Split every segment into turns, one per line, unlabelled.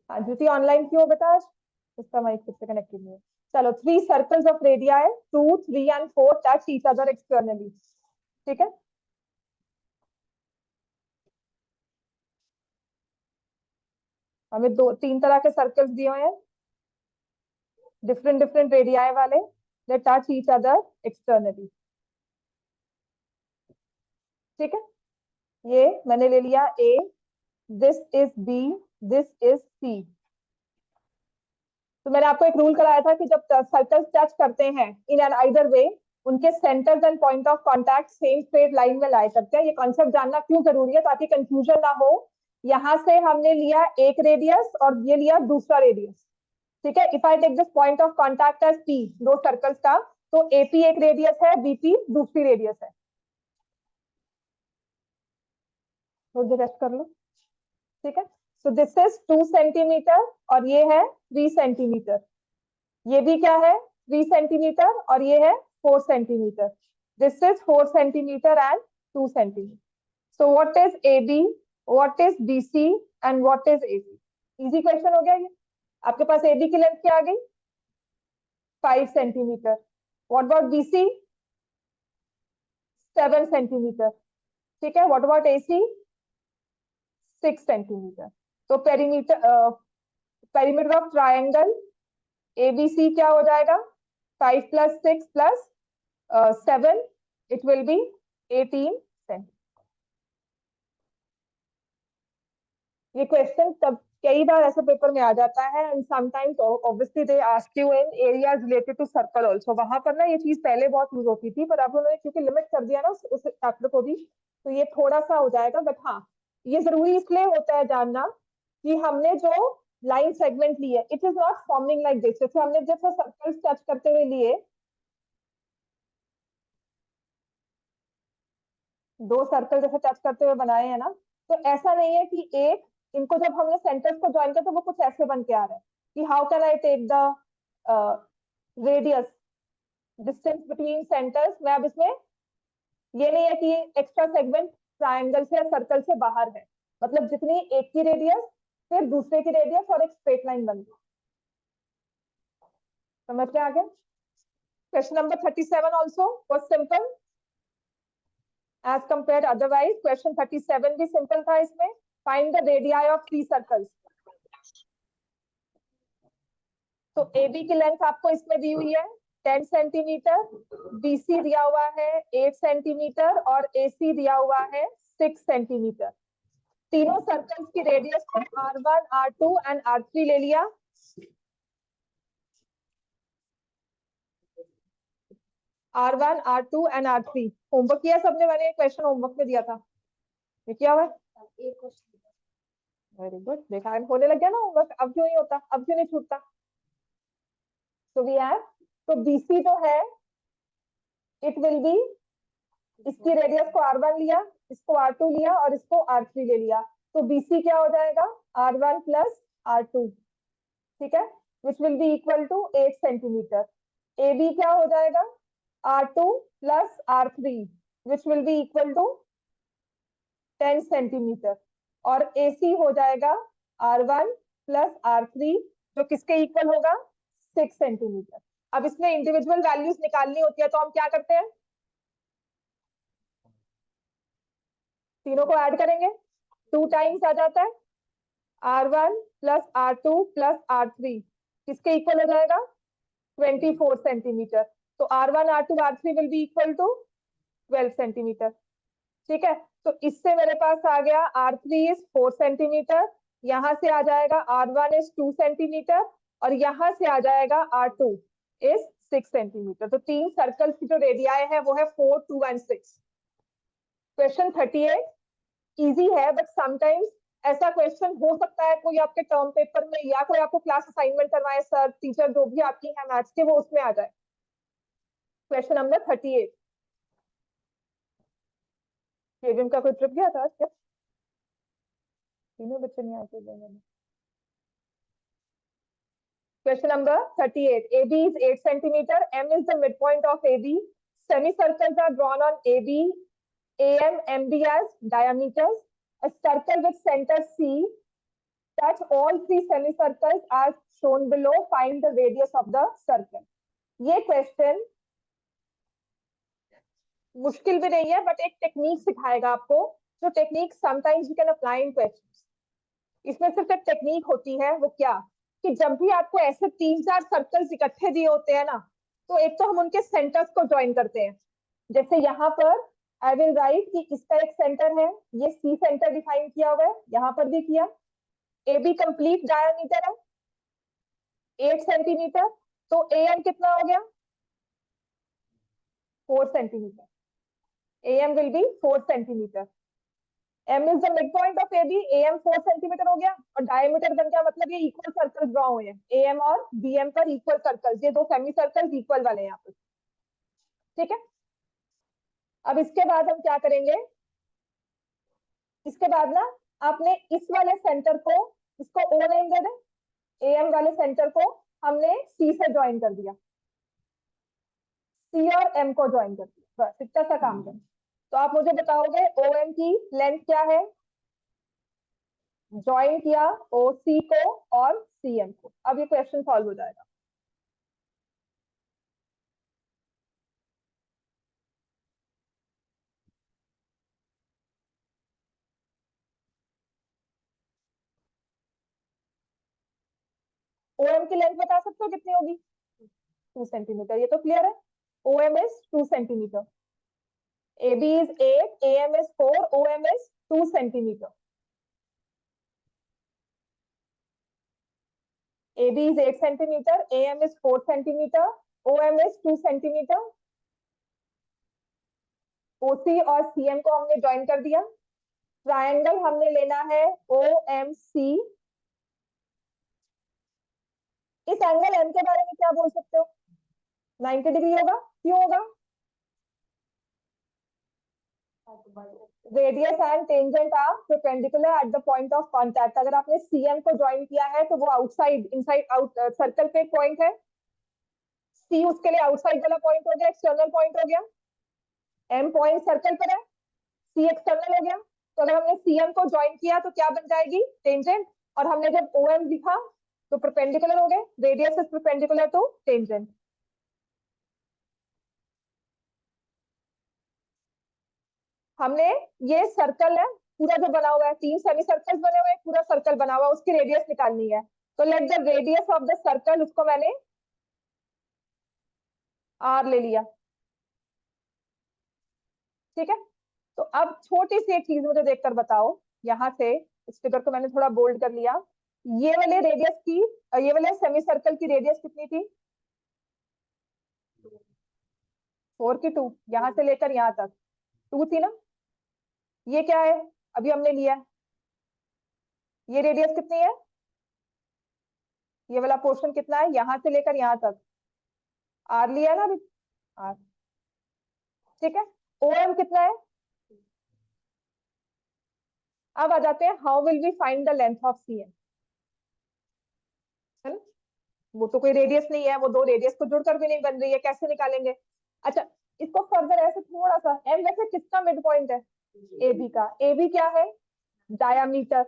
हाँ ज्योति ऑनलाइन क्यों बेटा आज? उसका माइक खुद से कनेक्टेड नहीं है। चलो, 3 circles of radii 2, 3 and 4 touch each other externally. ठीक है, हमें 3 तरह के सर्कल्स दिए हुए हैं, डिफरेंट डिफरेंट रेडियाई वाले, they touch each other externally. ठीक है, ये मैंने ले लिया A, this is B, this is C. तो मैंने आपको एक रूल कराया था कि जब सर्कल्स टच करते हैं इन एन आइदर वे, उनके centres and point of contact same straight line में लाया करते हैं। ये कॉन्सेप्ट जानना क्यों जरूरी है, ताकि कंफ्यूजन ना हो। यहां से हमने लिया एक रेडियस और ये लिया दूसरा रेडियस। ठीक है, if I take this point of contact as P, दो सर्कल्स का, तो एपी एक रेडियस है, बीपी दूसरी रेडियस है। थोड़ी रेस्ट कर लो। ठीक है, सो दिस इज 2 सेंटीमीटर और ये है 3 सेंटीमीटर। ये भी क्या है, 3 सेंटीमीटर और ये है 4 centimetre. This is 4 centimetre and 2 centimetre. So what is A B, what is B C and what is A C? Easy question हो गया ये। आपके पास ए बी की लेंथ क्या आ गई? 5 centimetre. What about B C? 7 centimetre. ठीक है, what about A C? 6 centimetre. तो पेरीमीटर ऑफ ट्राइंगल एबीसी क्या हो जाएगा? 5 + 6 + 7, इट विल बी 18 सेंटीमीटर। ये क्वेश्चन तब कई बार ऐसे पेपर में आ जाता है, and sometimes obviously they ask you in areas related to circle also. वहां पर ना ये चीज पहले बहुत यूज होती थी, पर अब उन्होंने क्योंकि लिमिट कर दिया ना उस चैप्टर को भी, तो ये थोड़ा सा हो जाएगा। बट हाँ, ये जरूरी इसलिए होता है जानना कि हमने जो लाइन सेगमेंट ली है, it is not forming like this. जैसे हमने जैसे सर्कल्स टच करते हुए लिए, दो सर्कल जैसे टच करते हुए बनाए हैं ना, तो ऐसा नहीं है कि एक, इनको जब हमने सेंटर्स को ज्वाइन किया तो वो कुछ ऐसे बन के आ रहा है कि how can I take the radius, distance between centres. मैं अब इसमें ये नहीं है कि एक्स्ट्रा सेगमेंट ट्राइंगल से या सर्कल से बाहर है, मतलब जितनी एक की रेडियस फिर दूसरे की रेडियस और एक स्ट्रेट लाइन बन गई। समझ में आ गया? Question number 37 also was simple as compare otherwise. Question 37 भी सिंपल था। इसमें find the radii of 3 circles. तो ए बी की लेंथ आपको इसमें दी हुई है 10 सेंटीमीटर, बीसी दिया हुआ है 8 सेंटीमीटर और एसी दिया हुआ है 6 सेंटीमीटर। तीनों सर्कल्स की रेडियस को R1, R2 एंड R3 ले लिया। R1, R2 and R3 homework किया सबने? मैंने क्वेश्चन होमवर्क में दिया था, ये किया हुआ है? वेरी गुड, देखा होने लग गया ना होमवर्क। अब क्यों नहीं होता, अब क्यों नहीं छूटता? तो वी हैव, तो बीसी जो है इट विल बी, इसकी रेडियस को R1 लिया, इसको R2 लिया और इसको R3 ले लिया, तो BC क्या हो जाएगा? R1 + R2। ठीक है, which will be equal to 8 centimetre. AB क्या हो जाएगा? R2 + R3, which will be equal to 10 centimetre. और AC हो जाएगा R1 + R3, जो किसके इक्वल होगा? 6 सेंटीमीटर। अब इसमें इंडिविजुअल वैल्यूज निकालनी होती है, तो हम क्या करते हैं? तीनों को ऐड करेंगे, 2 टाइम्स आ जाता है। R1 + R2 + R3 किसके इक्वल हो जाएगा? 24 सेंटीमीटर। तो R1, R2, R3 will be equal to 12 centimetre. ठीक है, तो इससे मेरे पास आ गया R3 इज 4 सेंटीमीटर, यहां से आ जाएगा R1 इज 2 सेंटीमीटर और यहां से आ जाएगा R2 इज 6 सेंटीमीटर। तो 3 सर्कल्स की जो रेडियाई है वो है 4, 2 एंड 6। क्वेश्चन 38 इजी है, बट समटाइम्स ऐसा क्वेश्चन हो सकता है कोई आपके टर्म पेपर में या कोई आपको क्लास असाइनमेंट करवाए सर टीचर जो भी आपकी है मैथ्स के, वो उसमें आ जाए। क्वेश्चन नंबर 38, केवीएम का कोई ट्रिप गया था आज क्या? तीनों बच्चे नहीं आए थे। Question number 38, AB is 8 centimeter, M is the midpoint of AB, semicircles are drawn on AB, AM, MB as diameters, a circle with center C touch all three semicircles as shown below. Find the radius of the circle. ये question मुश्किल भी नहीं है, but एक technique सिखाएगा आपको, जो technique sometimes you can apply in question. इसमें सिर्फ एक टेक्निक होती है, वो क्या, कि जब भी आपको ऐसे 3-4 सर्कल्स इकट्ठे दिए होते हैं ना, तो एक तो हम उनके सेंटर्स को ज्वाइन करते हैं। जैसे यहाँ पर आई विल राइट कि इसका एक सेंटर है, ये सी सेंटर डिफाइन किया हुआ है, यहाँ पर भी किया। ए बी कंप्लीट डायमीटर है 8 सेंटीमीटर, तो ए एम कितना हो गया 4 centimetre. A M will be 4 centimetre. M is the midpoint of AB, AM 4 centimetre हो गया, और डायमीटर बन गया, मतलब ये इक्वल सर्कल ड्रॉ हुए हैं, AM और BM पर इक्वल सर्कल, ये दो सेमी सर्कल इक्वल वाले हैं यहाँ पर। ठीक है, अब इसके बाद हम क्या करेंगे, इसके बाद ना आपने इस वाले सेंटर को, इसको O नेम दे दें, AM वाले सेंटर को हमने C से ज्वाइन कर दिया, C और M को ज्वाइन कर दिया, बस इतना सा काम करें। तो आप मुझे बताओगे OM की लेंथ क्या है, ज्वाइन किया OC को और CM को। अब ये क्वेश्चन सॉल्व हो जाएगा। OM की लेंथ बता सकते हो कितनी होगी, 2 सेंटीमीटर, ये तो क्लियर है। OM is 2 centimetre, AB is 8, AM is 4, OM is 2 centimetre. AB is 8 centimetre, AM is 4 centimetre, OM is 2 centimetre. OC और CM को हमने ज्वाइन कर दिया। ट्रायंगल हमने लेना है OMC। इस एंगल M के बारे में क्या बोल सकते हो, 90 डिग्री होगा, क्यों होगा, radius and tangent are perpendicular at the point of contact. अगर आपने CM को ज्वाइन किया है तो वो आउटसाइड, इनसाइड आउट सर्कल पे पॉइंट है, C उसके लिए आउटसाइड वाला पॉइंट हो गया, एक्सटर्नल पॉइंट हो गया। M पॉइंट सर्कल पर है, C एक्सटर्नल हो गया। तो अगर हमने CM को ज्वाइन किया तो क्या बन जाएगी, टेंजेंट, और हमने जब OM लिखा तो परपेंडिकुलर हो गए, radius is perpendicular to tangent. हमने ये सर्कल है पूरा जो बना हुआ है, 3 सेमी सर्कल्स बने हुए हैं, पूरा सर्कल बना हुआ है, उसकी रेडियस निकालनी है। तो late the radius of the circle, उसको मैंने R ले लिया। ठीक है, तो अब छोटी सी एक चीज मुझे देखकर बताओ, यहाँ से इस फिगर को मैंने थोड़ा बोल्ड कर लिया, ये वाले रेडियस की, ये वाले सेमी सर्कल की रेडियस कितनी थी, 4 की 2, यहाँ से लेकर यहाँ तक 2 थी ना। ये क्या है, अभी हमने लिया, ये रेडियस कितनी है, ये वाला पोर्शन कितना है, यहाँ से लेकर यहाँ तक R लिया है ना अभी, R। ठीक है, OM कितना है। अब आ जाते हैं, how will we find the length of CM। है ना, वो तो कोई रेडियस नहीं है, वो दो रेडियस को जुड़कर भी नहीं बन रही है, कैसे निकालेंगे। अच्छा, इसको फर्दर ऐसे थोड़ा सा, M वैसे किसका मिड पॉइंट है, AB का। AB क्या है, डायामीटर,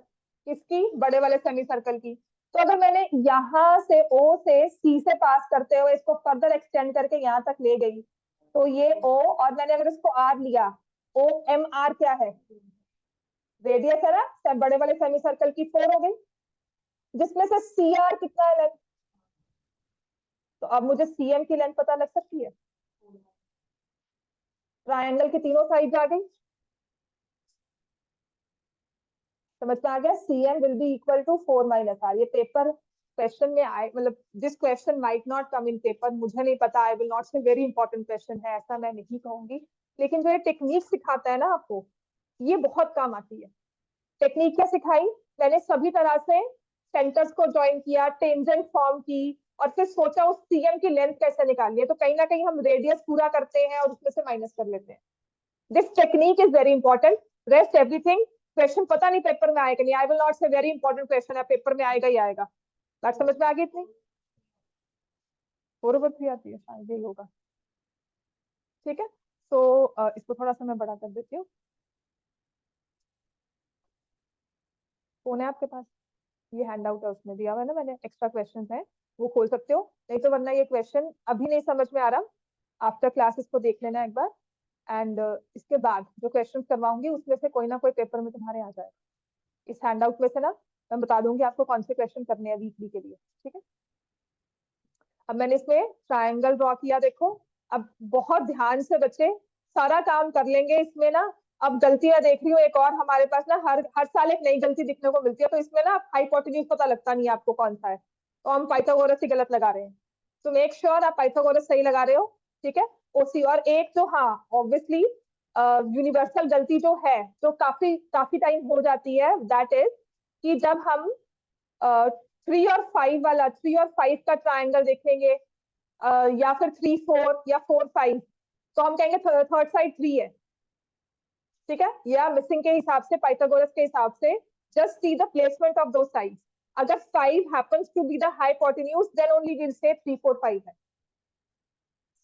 किसकी, बड़े वाले सेमी सर्कल की। तो अगर मैंने यहाँ से O से C से पास करते हुए इसको फर्दर एक्सटेंड करके यहाँ तक ले गई, तो ये O, और मैंने अगर इसको R लिया, OMR क्या है, रेडियस है ना बड़े वाले सेमी सर्कल की, 4 हो गई, जिसमें से CR कितना है लेंथ। तो अब मुझे CM की लेंथ पता लग सकती है, ट्रायंगल की तीनों साइड आ गई, समझ में आ गया। CM will be equal to 4 minus R। ये पेपर क्वेश्चन में आए, मतलब this question might not come in paper, मुझे नहीं पता, I will not say very important question है, ऐसा मैं नहीं कहूंगी, लेकिन जो ये टेक्निक सिखाता है ना आपको, ये बहुत काम आती है। टेक्निक क्या सिखाई, मैंने सभी तरह से सेंटर्स को ज्वाइन किया, टेंजेंट फॉर्म की, और फिर सोचा उस CM की लेंथ कैसे निकालनी है। तो कहीं ना कहीं हम रेडियस पूरा करते हैं और उसमें से माइनस कर लेते हैं। This technique is very important, rest everything question पता नहीं पेपर में आएगा नहीं, आई will not say very important question है, पेपर में आएगा ही आएगा। बात समझ में आ गई इतनी, बरोबर भी आती है, शायद यही होगा। ठीक है, तो इसको थोड़ा सा मैं बड़ा कर देती हूँ, फोन है आपके पास। ये हैंड आउट है, उसमें दिया हुआ है ना मैंने, एक्स्ट्रा क्वेश्चन है, वो खोल सकते हो। नहीं तो वरना ये क्वेश्चन अभी नहीं समझ में आ रहा, आफ्टर क्लासेस को देख लेना एक बार। एंड इसके बाद जो क्वेश्चन करवाऊंगी उसमें से कोई ना कोई पेपर में तुम्हारे आ जाएगा। इस हैंड आउट में से ना मैं बता दूंगी आपको कौन से क्वेश्चन करने हैं वीकली के लिए, ठीक है। अब मैंने इसमें ट्रायंगल ड्रॉ किया, देखो। अब बहुत ध्यान से बच्चे सारा काम कर लेंगे इसमें ना। अब गलतियां देख रही हूँ एक और हमारे पास ना, हर हर साल एक नई गलती दिखने को मिलती है। तो इसमें ना हाइपोटेन्यूज पता लगता नहीं है आपको कौन सा है, तो हम पाइथागोरस ही गलत लगा रहे हैं। तो मेक श्योर आप पाइथागोरस सही लगा रहे हो, ठीक है। ओसी और एक जो, हाँ ऑब्वियसली यूनिवर्सल गलती जो है, जो काफी काफी टाइम हो जाती है, दैट इज कि जब हम 3 और 5 वाला, 3 और 5 का ट्राइंगल देखेंगे, या फिर 3 4 या 4 5, तो हम कहेंगे थर्ड साइड 3 है, ठीक है। या मिसिंग के हिसाब से, पाइथागोरस के हिसाब से, just see the placement of दो साइड्स। अगर 5 happens to be the hypotenuse, then only will say 3 4 5 है।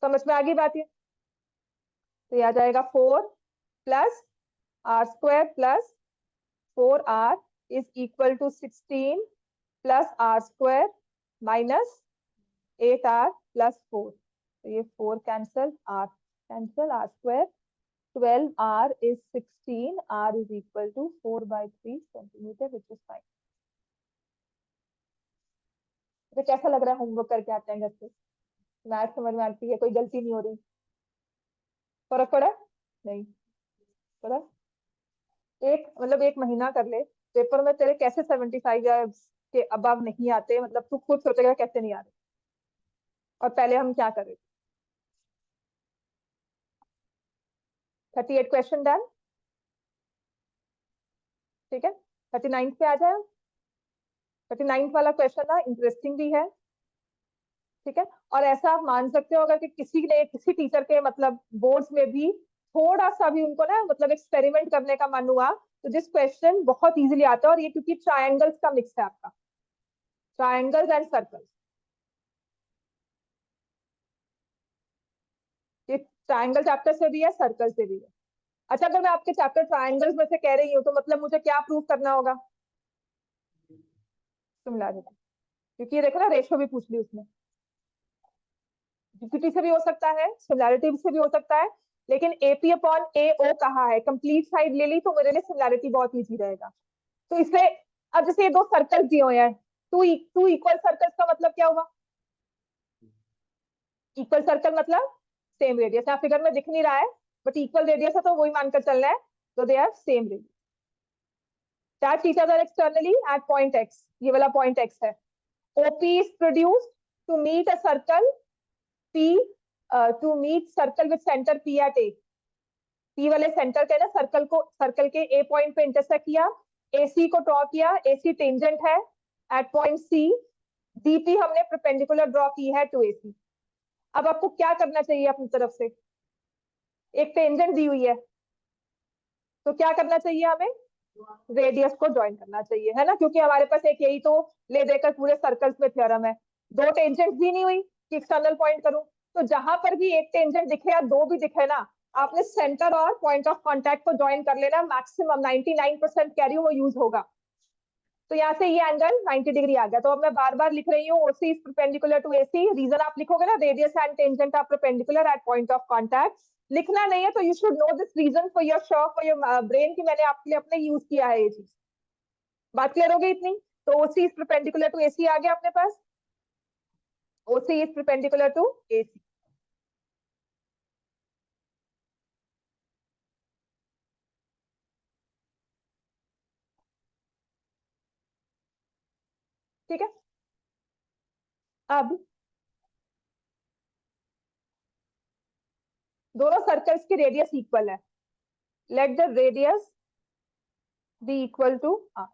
समझ में आ गई बात ये? तो ये आ जाएगा 4 plus R square plus 4r is equal to 16 plus R square minus 8r plus 4। तो ये 4 cancel, r cancel, r square 12r is 16, r is equal to 4/3 centimeter, which is fine। तो कैसा लग रहा है होमवर्क करके आते हैं घर से? मैथ समझ में आती है, कोई गलती नहीं हो रही? फर्क पड़ा? नहीं पड़ा? एक मतलब एक महीना कर ले, पेपर में तेरे कैसे 75 के अबव नहीं आते, मतलब तू खुद सोचेगा कैसे नहीं आ रहे। और पहले हम क्या करें? 38 क्वेश्चन डन, ठीक है। 39 पे आ जाए। 39 वाला क्वेश्चन ना इंटरेस्टिंग भी है, ठीक है। और ऐसा आप मान सकते हो, अगर कि किसी ने, किसी टीचर के मतलब बोर्ड्स में भी थोड़ा सा भी उनको ना मतलब एक्सपेरिमेंट करने का मन हुआ, तो दिस क्वेश्चन बहुत इजीली आता है। और ये क्योंकि ट्रायंगल्स का मिक्स है आपका, ट्रायंगल्स एंड सर्कल्स, ये ट्रायंगल चैप्टर से भी है, सर्कल से भी है। अच्छा, अगर मैं आपके चैप्टर ट्रायंगल्स में से कह रही हूँ, तो मतलब मुझे क्या प्रूव करना होगा? सिमिलैरिटी, क्योंकि ये देखो ना, रेशो भी पूछ ली उसने। जीपीटी से भी हो सकता है, सिमिलैरिटी से भी हो सकता है, लेकिन एपी अपॉन ए ओ कहा है, कंप्लीट साइड ले ली, तो मेरे लिए सिमिलैरिटी बहुत इजी रहेगा। तो इसलिए अब जैसे ये दो सर्कल दिए हुए हैं, टू इक्वल सर्कल्स का मतलब क्या हुआ? इक्वल सर्कल मतलब सेम रेडियस। यहाँ फिगर में दिख नहीं रहा है, बट इक्वल रेडियस है तो वही मानकर चलना है, तो they are same radius. That each other externally at point X, ये वाला पॉइंट एक्स है। OP is produced to meet a circle P, to meet circle with centre P at A. P वाले सेंटर के ना circle को, circle के A point पे intersect किया, AC को ड्रॉ किया, AC टेंजेंट है एट पॉइंट C, DP हमने परपेंडिकुलर ड्रॉ की है टू AC। अब आपको क्या करना चाहिए अपनी तरफ से? एक टेंजेंट दी हुई है, तो क्या करना चाहिए हमें? रेडियस को ज्वाइन करना चाहिए, है ना, क्योंकि हमारे पास एक यही तो ले देकर पूरे सर्कल्स में थ्योरम है। दो टेंजेंट भी नहीं हुई कि एक्सटर्नल पॉइंट करूं, तो जहां पर भी एक टेंजेंट दिखे या दो भी दिखे ना, आपने सेंटर और पॉइंट ऑफ कांटेक्ट को ज्वाइन कर लेना। मैक्सिमम 99% कह रही हूँ वो यूज होगा। तो यहाँ से ये एंगल 90 डिग्री आ गया। तो अब मैं बार बार लिख रही हूँ, OC is perpendicular to AC. Reason आप लिखोगे ना, radius and tangent are perpendicular at point of contact. लिखना नहीं है तो you should know this reason for your sure, for your brain, की मैंने आपके लिए अपने यूज किया है ये चीज। बात क्लियर हो गई इतनी? तो OC is perpendicular to AC आ गया अपने पास, OC is perpendicular to AC. ठीक है। अब दोनों सर्कल्स की रेडियस इक्वल है, let the radius be equal to R.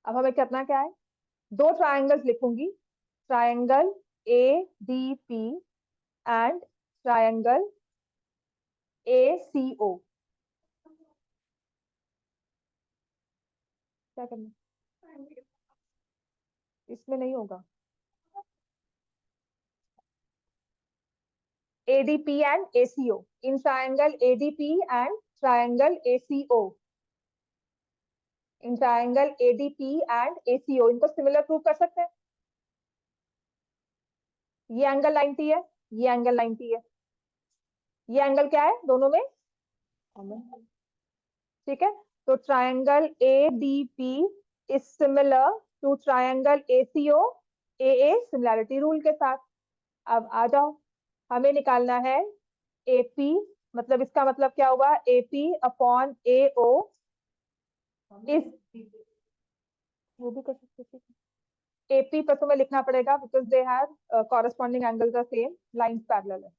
अब हमें करना क्या है? दो ट्रायंगल्स लिखूंगी, triangle A D P and triangle A C O. क्या करना? इसमें नहीं होगा। ADP and ACO in triangle ADP and triangle ACO, in triangle ADP and ACO इनको सिमिलर प्रूव कर सकते हैं। ये एंगल 90 है, ये एंगल 90 है, ये एंगल क्या है दोनों में कॉमन। ठीक है, तो triangle ADP is similar to triangle ACO AA similarity rule के साथ। अब आ जाओ, हमें निकालना है AP, मतलब इसका मतलब क्या हुआ, AP अपॉन AO इस, वो भी कर सकते थे। AP पर तुम्हें लिखना पड़ेगा because they have corresponding angles are same, lines parallel है।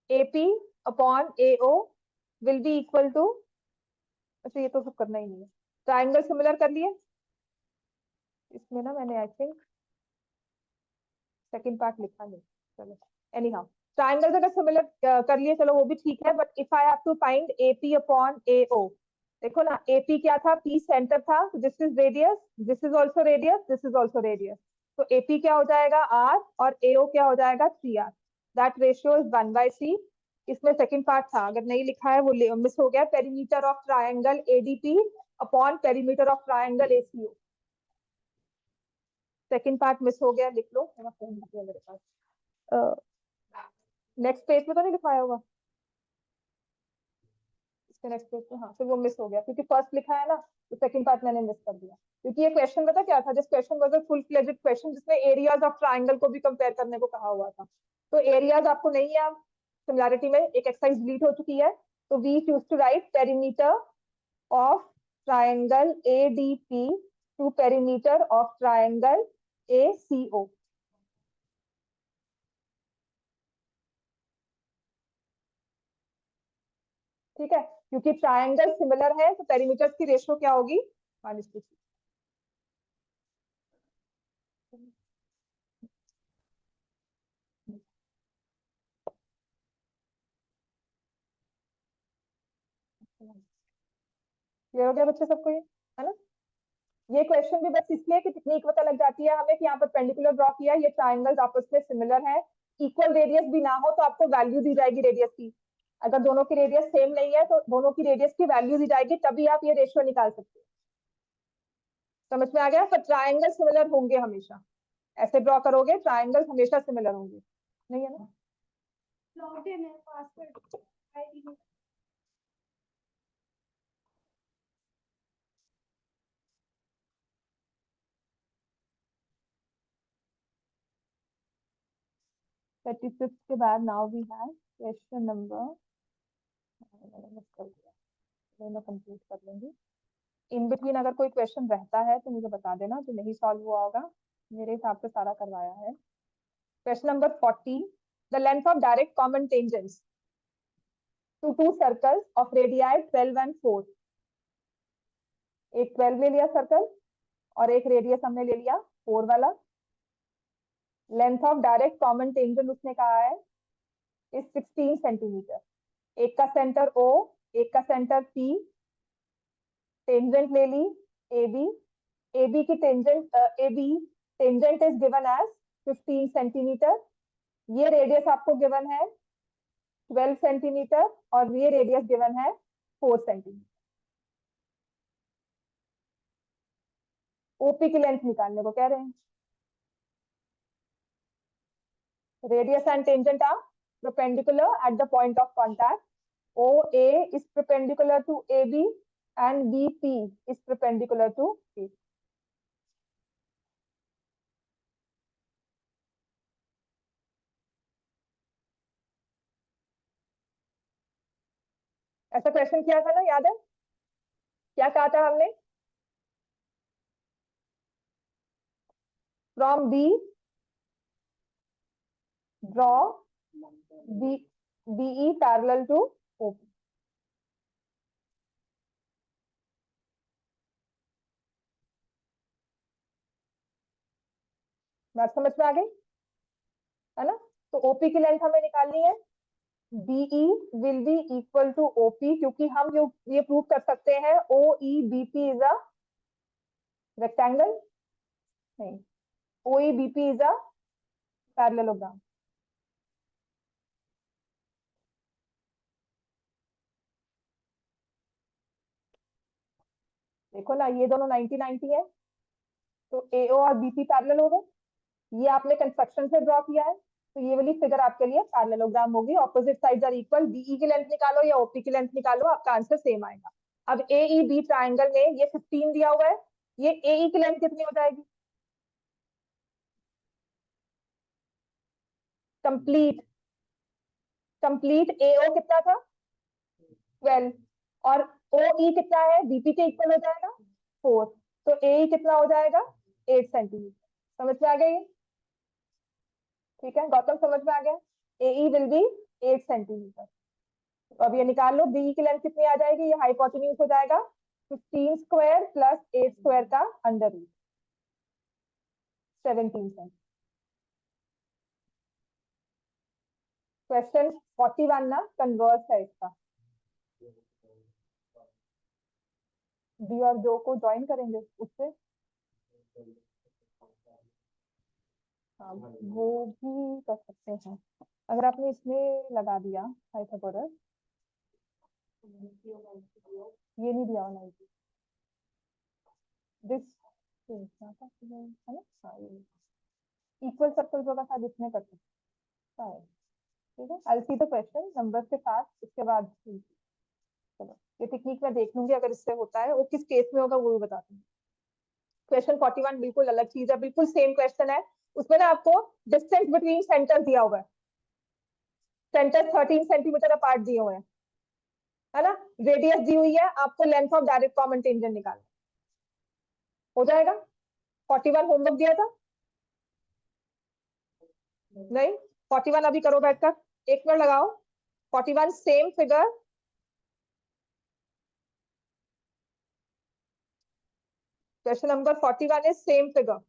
AP upon AO will be equal to, अच्छा ये तो सब करना ही नहीं है, ट्राइंगल सिमिलर कर लिए। इसमें ना मैंने आई थिंक सेकंड पार्ट लिखा नहीं, चलो एनी हाउ ट्राइंगल अगर सिमिलर कर लिए चलो वो भी ठीक है, but if I have to find AP upon AO, देखो ना AP क्या था, P सेंटर था, this is radius, this is also radius, this is also radius, तो AP क्या हो जाएगा R और AO क्या हो जाएगा 3R, that ratio is 1/C। इसमें सेकंड पार्ट था, अगर नहीं लिखा है वो मिस हो गया, perimeter of triangle ADP upon perimeter of triangle ACO, second part miss हो गया, लिख लो, मेरा फोन है मेरे पास। नेक्स्ट पेज में तो नहीं लिखाया होगा, इसके नेक्स्ट पेज पे, हाँ फिर वो मिस हो गया क्योंकि फर्स्ट लिखा है ना, तो सेकंड पार्ट मैंने मिस कर दिया, क्योंकि ये क्वेश्चन पता क्या था, this question was a full fledged question जिसमें एरियाज ऑफ ट्रायंगल को भी कंपेयर करने को कहा हुआ था, तो एरियाज आपको नहीं है, सिमिलैरिटी में एक एक्सरसाइज डिलीट हो चुकी है, तो we choose to write perimeter of triangle ADP to perimeter of triangle ACO। ठीक है, क्योंकि ट्रायंगल सिमिलर है तो पेरीमीटर्स की रेशियो क्या होगी, 1:3। क्लियर हो गया बच्चे सबको ये, है ना। ये क्वेश्चन भी बस इसलिए कि टेक्निक पता लग जाती है हमें कि यहाँ पर पेंडिकुलर ड्रॉ किया, ये ट्रायंगल्स आपस में सिमिलर है, इक्वल रेडियस भी ना हो तो आपको वैल्यू दी जाएगी रेडियस की, अगर दोनों की रेडियस सेम नहीं है तो दोनों की रेडियस की वैल्यू दी जाएगी, तभी आप ये रेशियो निकाल सकते हैं। समझ में आ गया, पर ट्रायंगल सिमिलर होंगे हमेशा, ऐसे ड्रॉ करोगे ट्रायंगल हमेशा सिमिलर होंगे, नहीं है ना। 36 के बाद now we have question number, मैं कंप्लीट कर लूंगी, इन बिटवीन अगर कोई क्वेश्चन रहता है तो मुझे बता देना जो नहीं सॉल्व हुआ होगा, मेरे हिसाब से सारा करवाया है। Question number 40, the length of direct common tangents to two circles of radii 12 and 4, एक 12 ले लिया सर्कल और एक रेडियस हमने ले लिया 4 वाला, length of direct common tangent उसने कहा है इज 16 सेंटीमीटर, एक का सेंटर O, एक का सेंटर P, टेंजेंट ले ली AB, AB की tangent AB tangent is given as 15 centimetre, ये रेडियस आपको गिवन है 12 सेंटीमीटर और ये रेडियस गिवन है 4 सेंटीमीटर। ओपी की लेंथ निकालने को कह रहे हैं, radius and tangent are perpendicular at the point of contact, OA is perpendicular to AB and BP is perpendicular to A। ऐसा क्वेश्चन किया था ना, याद है क्या कहा था हमने, from B draw BE parallel to OP। बात समझ में आ गई है ना, तो OP की लेंथ हमें निकालनी है, BE will be equal to OP, क्योंकि हम ये प्रूव कर सकते हैं OEBP इज अ रेक्टेंगल नहीं, OEBP इज अ पैरेललोग्राम। देखो ना, ये दोनों 90-90 है, तो AO और BP पैरेलल हो गए। ये आपने कंस्ट्रक्शन से ड्रॉ किया है, तो ये वाली फिगर आपके लिए पैरेललोग्राम होगी। Opposite sides are equal, BE की लेंथ निकालो या OP की लेंथ निकालो, आपका आंसर सेम आएगा। अब AEB ट्राइंगल में ये 15 दिया हुआ है, ये AE की लेंथ कितनी हो जाएगी कंप्लीट? कंप्लीट AO कितना था 12, और OE कितना है BP के इक्वल हो जाएगा 4, तो AE कितना हो जाएगा 8 सेंटीमीटर। समझ में आ गया ये? ठीक है गौतम, समझ में आ गया? AE will be 8 centimetre. तो अब ये निकाल लो, BE की लेंथ कितनी आ जाएगी, ये हाइपोटेन्यूज हो जाएगा 15 स्क्वायर प्लस 8 स्क्वायर का अंडर रूट 17 सेंटीमीटर। क्वेश्चन 41 ना कन्वर्स है इसका। डी और जो को ज्वाइन करेंगे उससे, हाँ वो भी कर सकते हैं। अगर आपने इसमें लगा दिया पाइथागोरस, ये नहीं दिया होना दिस है ना, हाँ ये इक्वल सर्कल होगा शायद इसमें कर सकता है। ठीक है, आई सी द क्वेश्चन नंबर के साथ, उसके बाद चलो ये टेक्निक मैं देख लूंगी, अगर इससे होता है वो किस केस में होगा वो भी बता दूंगी। क्वेश्चन 41 बिल्कुल अलग चीज है, बिल्कुल सेम क्वेश्चन है। उसमें ना आपको डिस्टेंस बिटवीन सेंटर दिया हुआ है, सेंटर 13 सेंटीमीटर अपार्ट दिए हुए हैं, है ना। रेडियस दी हुई है, आपको length of direct common tangent निकालना। हो जाएगा? 41 होमवर्क दिया था नहीं? 41 अभी करो बैठकर, एक मिनट लगाओ। 41 same figure, question number 41 is same figure.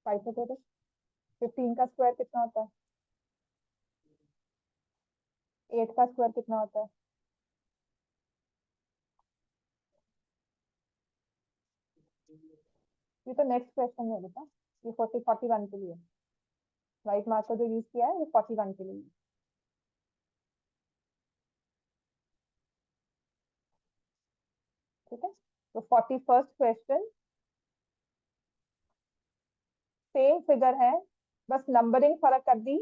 Pythagoras 15 का स्क्वायर कितना होता है? 8 का स्क्वायर कितना होता है? ये तो नेक्स्ट क्वेश्चन है बेटा, ये 41 के लिए राइट मार्कर जो यूज किया है, ये 41 के लिए। ठीक है, तो 41st क्वेश्चन सेम फिगर है, बस नंबरिंग फर्क कर दी।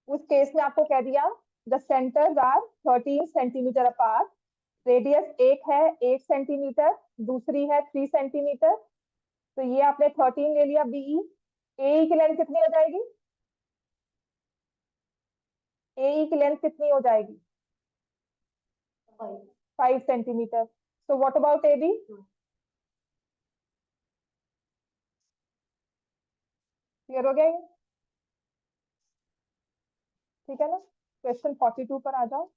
उस केस में आपको कह दिया the centres are 13 centimetre apart, radius एक है 8 सेंटीमीटर, दूसरी है 3 सेंटीमीटर, तो ये आपने 13 ले लिया बीई। एई की लेंथ कितनी हो जाएगी? एई की लेंथ कितनी हो जाएगी? 5 centimetre. So what about AB? Clear हो गया ये? ठीक है ना, क्वेश्चन 42 पर आ जाओ।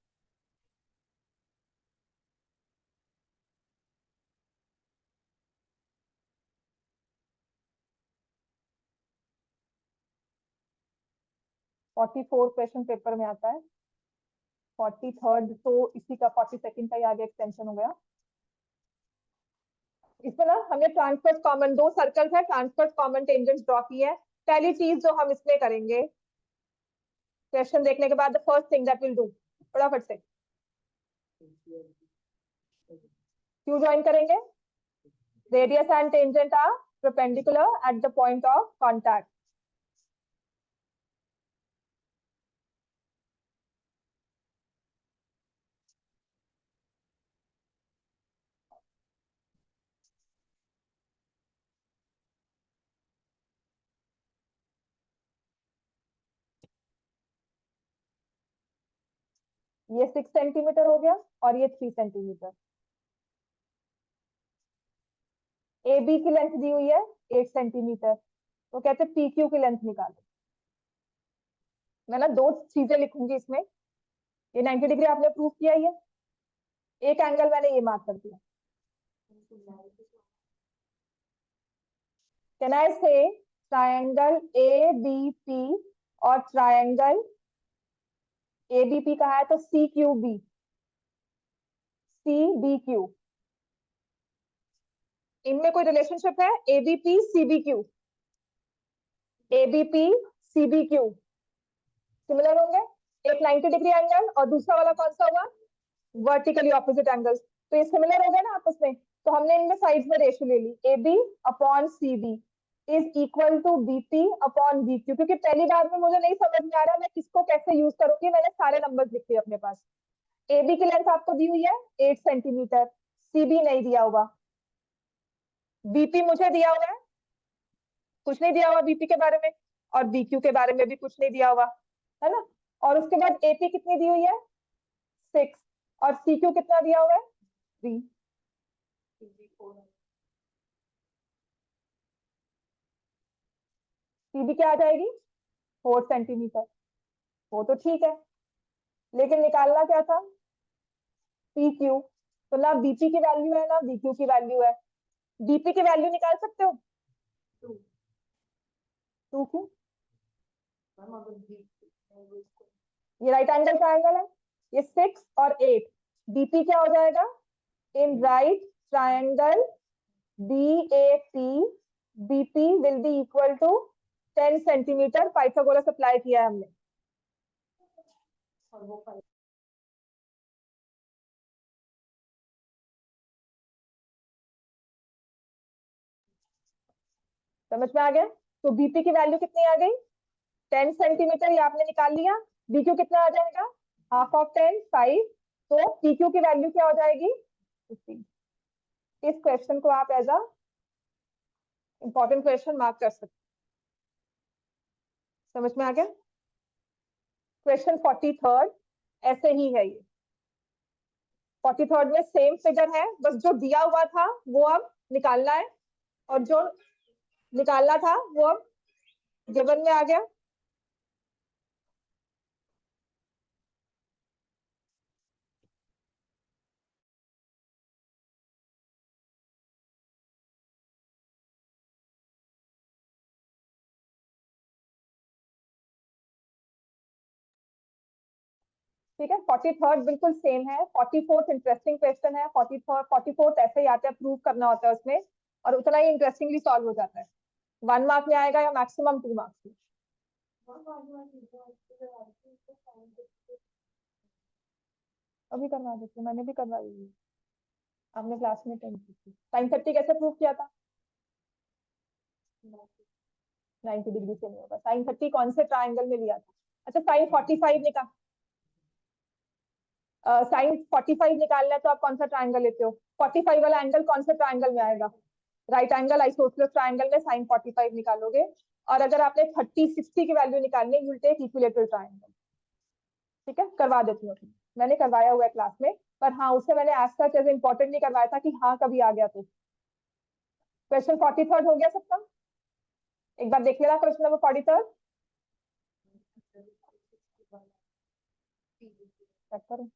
फोर्टी फोर क्वेश्चन पेपर में आता है, 43rd तो इसी का 42nd का ही आगे एक्सटेंशन हो गया। इसमें ना हमने ट्रांसफर्स कॉमन, दो सर्कल्स है, ट्रांसफर्स कॉमन टेंजेंट्स ड्रॉ की है। पहली चीज जो हम इसमें करेंगे, क्वेश्चन देखने के बाद the first thing that will do, फटाफट से क्यों ज्वाइन करेंगे? Radius and tangent are perpendicular at the point of contact. ये 6 सेंटीमीटर हो गया और ये 3 सेंटीमीटर। ए बी की लेंथ दी हुई है 8 सेंटीमीटर, तो कहते हैं PQ की लेंथ निकालो। मैं ना दो चीजें लिखूंगी इसमें, ये 90 डिग्री आपने प्रूव किया ही है, एक एंगल मैंने ये मार्क कर दिया। Can I say triangle ABP और ट्रायंगल एबीपी कहा है तो C Q B, C B Q, इनमें कोई रिलेशनशिप है? ABP CBQ, ABP CBQ similar होंगे, एक 90 डिग्री एंगल और दूसरा वाला कौन सा हुआ? वर्टिकली ऑपोजिट एंगल्स, तो ये सिमिलर हो गए ना आपस में। तो हमने इनमें साइड्स में रेशियो ले ली, A B upon C B is equal to B P upon B Q, क्योंकि पहली बार में मुझे नहीं समझ में आ रहा मैं किसको कैसे यूज करूंगी, मैंने सारे नंबर्स लिख लिए अपने पास। ए बी की लेंथ आपको दी हुई है 8 सेंटीमीटर, सी बी नहीं दिया हुआ, बीपी मुझे दिया हुआ है, कुछ नहीं दिया हुआ बीपी के बारे में, और बीक्यू के बारे में भी कुछ नहीं दिया हुआ है ना। और उसके बाद एपी कितनी दी हुई है? 6, और सीक्यू कितना दिया हुआ है? 3। सीबी क्या आ जाएगी? 4 सेंटीमीटर। वो तो ठीक है, लेकिन निकालना क्या था? P Q. तो ना बीपी की वैल्यू है ना बीक्यू की वैल्यू है। बीपी की वैल्यू निकाल सकते हो? 2 क्यू, ये राइट एंगल ट्रायंगल है, ये 6 और 8, बीपी क्या हो जाएगा? In right triangle BAP, BP will be equal to 10 centimetre, Pythagoras apply किया है हमने। समझ में आ गया? तो बीपी की वैल्यू कितनी आ गई? 10 सेंटीमीटर, ये आपने निकाल लिया। बीक्यू कितना आ जाएगा? Half of 10, 5। तो पीक्यू की वैल्यू क्या हो जाएगी? 15। इस क्वेश्चन को आप as a important question mark कर सकते। समझ में आ गया? क्वेश्चन 43 ऐसे ही है ये। 43 में सेम फिगर है, बस जो दिया हुआ था वो अब निकालना है, और जो निकालना था वो अब गिवन में आ गया। ठीक है, 43 बिल्कुल सेम है। 44 इंटरेस्टिंग क्वेश्चन है। 44 ऐसे ही आते हैं, प्रूव करना होता है उसमें, और उतना ही इंटरेस्टिंगली सॉल्व हो जाता है। 1 मार्क में आएगा या मैक्सिमम 2 मार्क्स में। अभी करवा देती हूँ, मैंने भी करवा दी, आपने क्लास में 10 की थी। साइन 30 कैसे प्रूव किया था? 90 डिग्री से नहीं होगा। साइन 30 कौन से ट्राइंगल में लिया था? अच्छा, साइन 45 निकाल, साइन 45 निकालना है तो आप कौन सा ट्राइंगल लेते हो? 45 वाला एंगल कौन से ट्राइंगल में आएगा? राइट एंगल आइसोसेलेस ट्राइंगल में साइन 45 निकालोगे। और अगर आपने 30 60 की वैल्यू निकालनी है, you will take equilateral triangle. ठीक है, करवा देती हूँ, मैंने करवाया हुआ है क्लास में, पर हाँ उससे मैंने आज तक एज इंपॉर्टेंट नहीं करवाया था कि हाँ कभी आ गया तो। क्वेश्चन 43 हो गया सबका? एक बार देख लेना क्वेश्चन नंबर 43। चेक करो।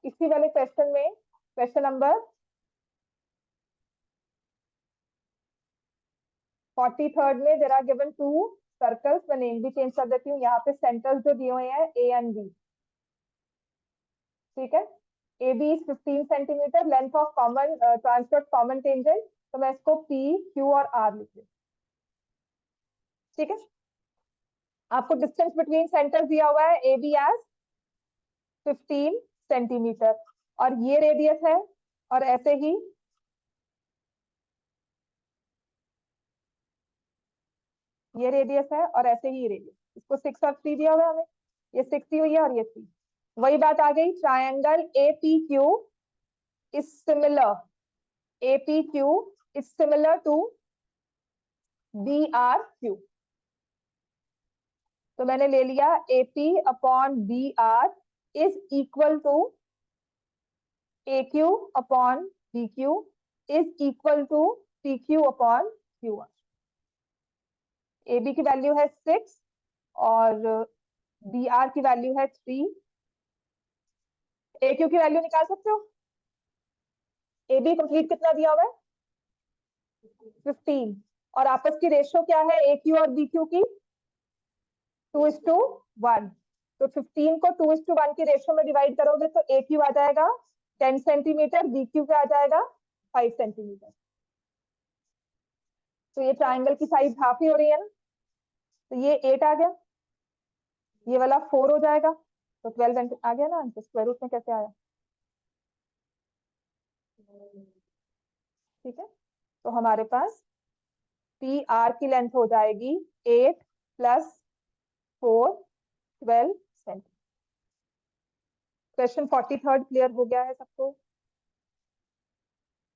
इसी वाले क्वेश्चन में, क्वेश्चन नंबर 43 में देयर आर गिवन 2 सर्कल्स, मैं नेम भी चेंज कर देती हूँ। यहाँ पे सेंटर्स जो दिए हुए हैं ए एंड बी, ठीक है। A B is 15 centimetre, length of common transfer common tangent, तो मैं इसको पी क्यू और आर लिख रही हूँ। ठीक है, आपको डिस्टेंस बिटवीन सेंटर्स दिया हुआ है ए बी एज 15 सेंटीमीटर, और ये रेडियस है, और ऐसे ही ये रेडियस है, और ऐसे ही ये रेडियस। इसको 6 और 3 दिया हुआ है हमें, ये 6 दी हुई है और ये 3। वही बात आ गई, triangle A P Q is similar, A P Q is similar to B R Q. तो मैंने ले लिया A P upon B R is equal to A Q upon B Q is equal to P Q upon Q R. A B की value है 6 और B are की value है 3। ए Q की वैल्यू निकाल सकते हो? ए बी कंप्लीट कितना दिया हुआ है? 15। और आपस की रेशियो क्या है ए क्यू और बी क्यू की? 2:1। तो 15 को 2:1 की रेशियो में डिवाइड करोगे तो ए क्यू आ जाएगा 10 सेंटीमीटर, बी क्यू क्या आ जाएगा 5 सेंटीमीटर। तो ये ट्राइंगल की साइज हाफ ही हो रही है ना, तो ये 8 आ गया, ये वाला 4 हो जाएगा, तो 12 आ गया ना आंसर। स्क्वायर रूट में कैसे आया? ठीक है, तो हमारे पास पी आर की लेंथ हो जाएगी 8 + 4 12 सेंटीमीटर। क्वेश्चन 43 क्लियर हो गया है सबको?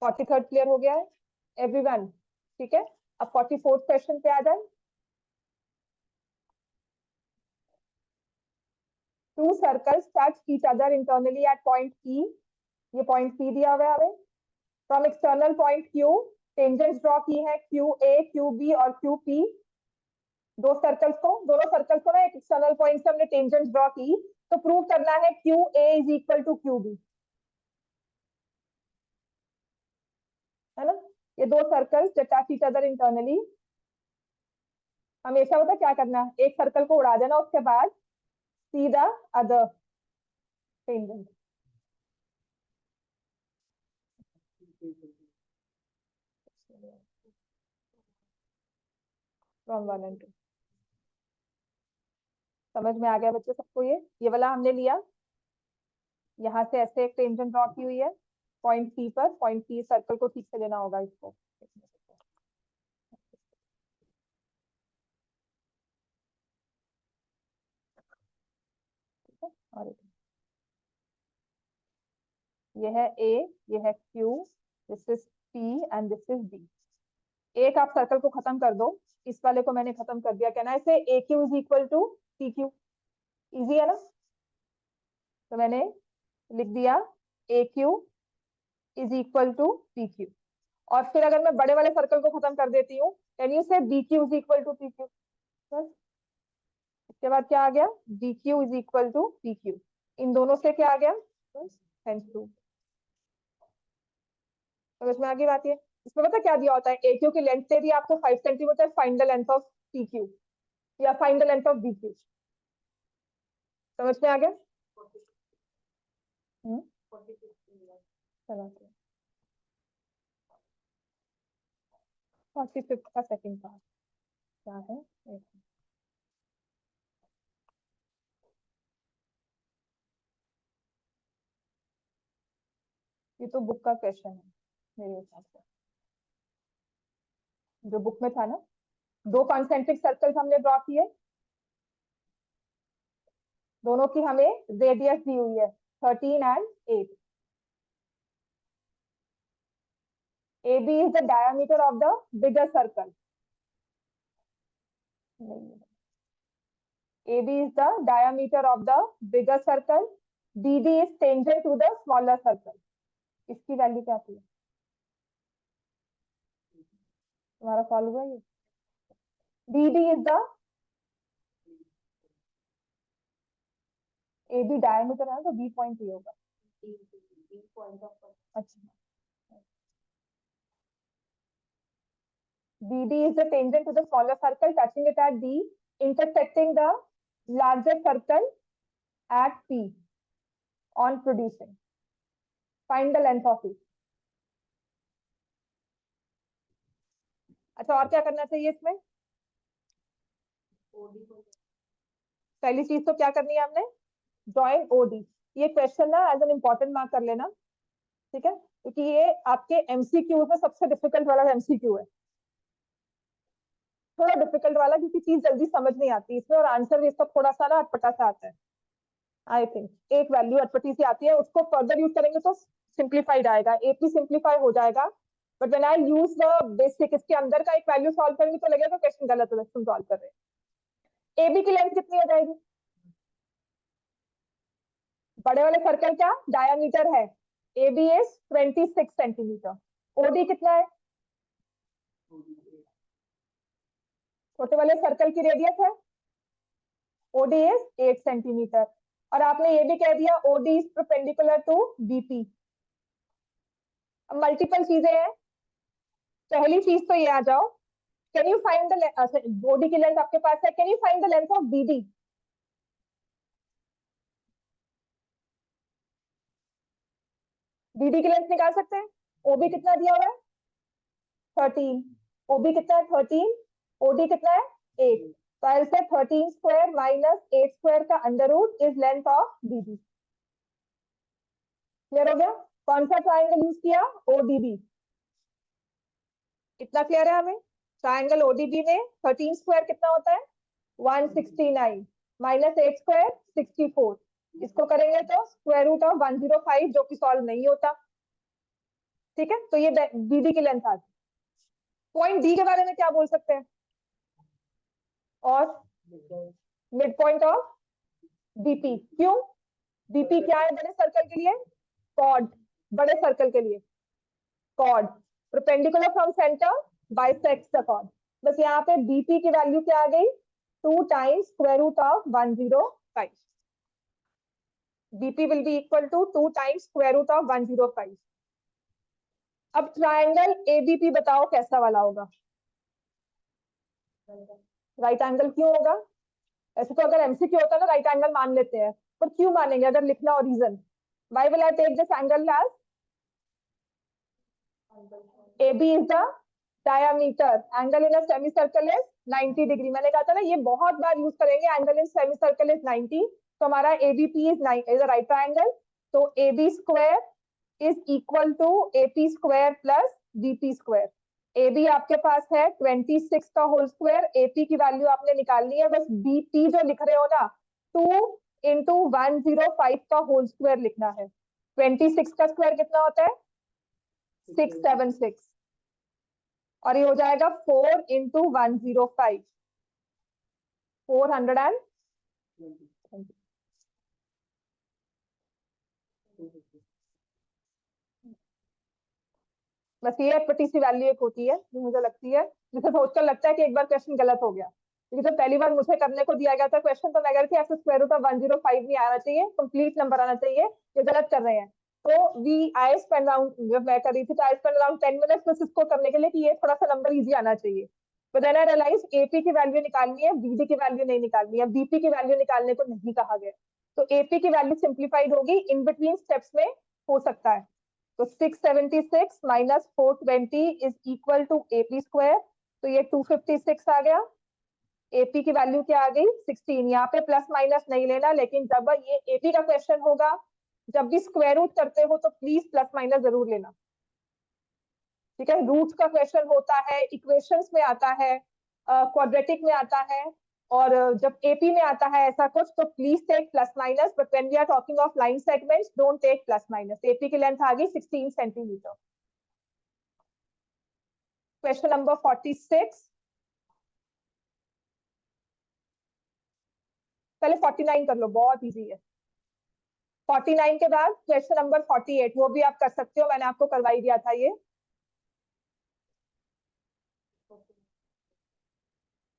43 क्लियर हो गया है एवरीवन? ठीक है, अब 44 क्वेश्चन पे आ जाए। Two circles touch each other internally at point P, ये पॉइंट P दिया हुआ है हमें। From external point Q tangents draw की है QA, QB और QP। दोनों सर्कल्स को ना एक एक्सटर्नल पॉइंट से हमने टेंजेंट्स ड्रॉ की, तो प्रूव करना है QA = QB, है ना। ये दो circles touch each other internally, हमेशा होता क्या करना है, एक सर्कल को उड़ा देना, उसके बाद सीधा अदर टेंजेंट। फ्रॉम 1 and 2 समझ में आ गया बच्चों सबको? ये वाला हमने लिया, यहाँ से ऐसे एक टेंजेंट ड्रॉ की हुई है पॉइंट P पर। पॉइंट P सर्कल को ठीक से लेना होगा इसको। और ये है A, ये है Q, this is P and this is B। एक आप सर्कल को खत्म कर दो, इस वाले को मैंने खत्म कर दिया, कहना है इसे AQ = PQ। इजी है ना, तो मैंने लिख दिया AQ = PQ। और फिर अगर मैं बड़े वाले सर्कल को खत्म कर देती हूँ, कैन यू से BQ = PQ। बस, इसके बाद क्या आ गया, BQ = PQ। इन दोनों से क्या आ गया, हेंस प्रूव। समझ में आ गई बात? ये इसमें पता क्या दिया होता है, AQ की लेंथ दे दी आपको 5 centimetre, find the length of PQ या find the length of BQ। समझ में आ गया? चलो 45 का सेकंड पार्ट क्या है? ये तो बुक का क्वेश्चन है मेरे हिसाब से, जो बुक में था ना। दो कॉन्सेंट्रिक सर्कल्स हमने ड्रॉ किए, दोनों की हमें रेडियस दी हुई है 13 and 8। AB is the diameter of the bigger circle. AB is the diameter of the bigger circle. BD is tangent to the smaller circle. इसकी वैल्यू क्या थी? तुम्हारा सॉल्व हुआ ये? BD is the AB diameter है तो B point ही होगा। अच्छा, BD is the tangent to the smaller circle touching it at D, intersecting the larger circle at P on producing. Find the length of it. अच्छा, और क्या करना चाहिए इसमें? पहली चीज तो क्या करनी है हमने, जॉइन OD। ये क्वेश्चन ना एज एन इंपॉर्टेंट मार्क कर लेना, ठीक है, क्योंकि ये आपके MCQ में सबसे डिफिकल्ट वाला MCQ है। थोड़ा डिफिकल्ट वाला, क्योंकि चीज जल्दी समझ नहीं आती इसमें, और आंसर भी इसका थोड़ा सा ना अटपटा सा आता है। आई थिंक एक वैल्यू अटपटी सी आती है, उसको फर्दर यूज करेंगे तो सिंप्लीफाइड आएगा, AP सिंप्लीफाई हो जाएगा। But when I use the basic, इसके अंदर का एक वैल्यू सॉल्व करेंगे तो लगेगा क्वेश्चन गलत है, तुम सॉल्व कर रहे हैं। AB की लेंथ कितनी हो जाएगी? बड़े वाले सर्कल क्या डायामीटर है, AB इज 26 सेंटीमीटर। OD कितना है? छोटे वाले सर्कल की रेडियस है, OD इज 8 सेंटीमीटर। और आपने ये भी कह दिया OD is perpendicular to BP। अब मल्टीपल चीजें हैं, पहली चीज तो ये आ जाओ, can you find the body की लेंथ आपके पास है, can you find the length of BD? BD की लेंथ निकाल सकते हैं। ओबी कितना दिया हुआ है? 13। ओबी कितना है? 13। ओडी कितना है? 8। तो I say 13 square minus 8 square का under root is length of BD. Clear हो गया? कौन सा ट्राइंगल यूज किया? ओडीबी। इतना क्लियर है हमें? ट्राइंगल ओडीबी में 13 स्क्वायर कितना होता है? 169 माइनस 8 स्क्वायर 64। इसको करेंगे तो स्क्वायर रूट ऑफ 105, जो कि सॉल्व नहीं होता। ठीक है, तो ये बीडी की लेंथ आ गई। पॉइंट डी के बारे में क्या बोल सकते हैं? और मिड पॉइंट ऑफ बीपी। क्यों? बीपी क्या है बड़े सर्कल के लिए? कॉर्ड। बड़े सर्कल के लिए chord. Perpendicular from centre bisects the chord. बस यहाँ पे बीपी की वैल्यू क्या आ गई? 2 times square root of 105। BP will be equal to 2 times square root of 105। अब ट्राइंगल एबीपी बताओ कैसा वाला होगा? राइट एंगल क्यों होगा? ऐसे तो अगर एमसीक्यू होता ना राइट एंगल मान लेते हैं, पर क्यों मानेंगे अगर लिखना हो reason? Why will I take this angle as AB is the diameter, angle in a semicircle is 90 degree. मैंने कहा था ना ये बहुत बार यूज करेंगे, एंगल इन सेमीसर्कल इज 90। तो हमारा ABP is a right triangle, तो AB square is equal to AP square plus BP square. AB आपके पास है 26 का होल स्क्वायर, AP की वैल्यू आपने निकालनी है, बस BP जो लिख रहे हो ना 2 इंटू 105 का होल स्क्वायर लिखना है। 26 का स्क्वायर कितना होता है? 676। और ये हो जाएगा 4 इंटू 105, 420। बस ये पटी सी वैल्यू एक होती है जो मुझे लगती है, जिसे सोचकर लगता है कि एक बार क्वेश्चन गलत हो गया, क्योंकि तो पहली बार मुझे करने को दिया गया था क्वेश्चन, तो मैं करती ऐसे स्क्वायर रूट ऑफ 105 नहीं आना चाहिए, कंप्लीट नंबर आना चाहिए, ये गलत कर रहे हैं। तो वी आई स्पेंड अराउंड, जब मैं कर रही थी तो आई स्पेंड अराउंड 10 मिनट्स बस इसको करने के लिए कि ये थोड़ा सा नंबर इजी आना चाहिए। But then I realise AP की वैल्यू निकालनी है, बीडी की वैल्यू नहीं निकालनी है, बीपी की वैल्यू निकालने को नहीं कहा गया। तो एपी की वैल्यू सिंप्लीफाइड होगी, इन बिटवीन स्टेप्स में हो सकता है। तो 676 minus 420 is equal to AP square, तो ये 256 आ गया। एपी की वैल्यू क्या आ गई? 16। यहाँ पे प्लस माइनस नहीं लेना, लेकिन जब ये एपी का क्वेश्चन होगा, जब भी स्क्वायर रूट करते हो तो प्लीज प्लस माइनस जरूर लेना। ठीक है, रूट का क्वेश्चन होता है, इक्वेशंस में आता है, क्वाड्रेटिक में आता है, और जब एपी में आता है ऐसा कुछ तो please take plus minus, but when we are talking of line segments don't take plus minus. AP की लेंथ आ गई 16 सेंटीमीटर। क्वेश्चन नंबर 46, पहले 49 कर लो, बहुत इजी है। 49 के बाद क्वेश्चन नंबर 48, वो भी आप कर सकते हो, मैंने आपको करवाई दिया था ये।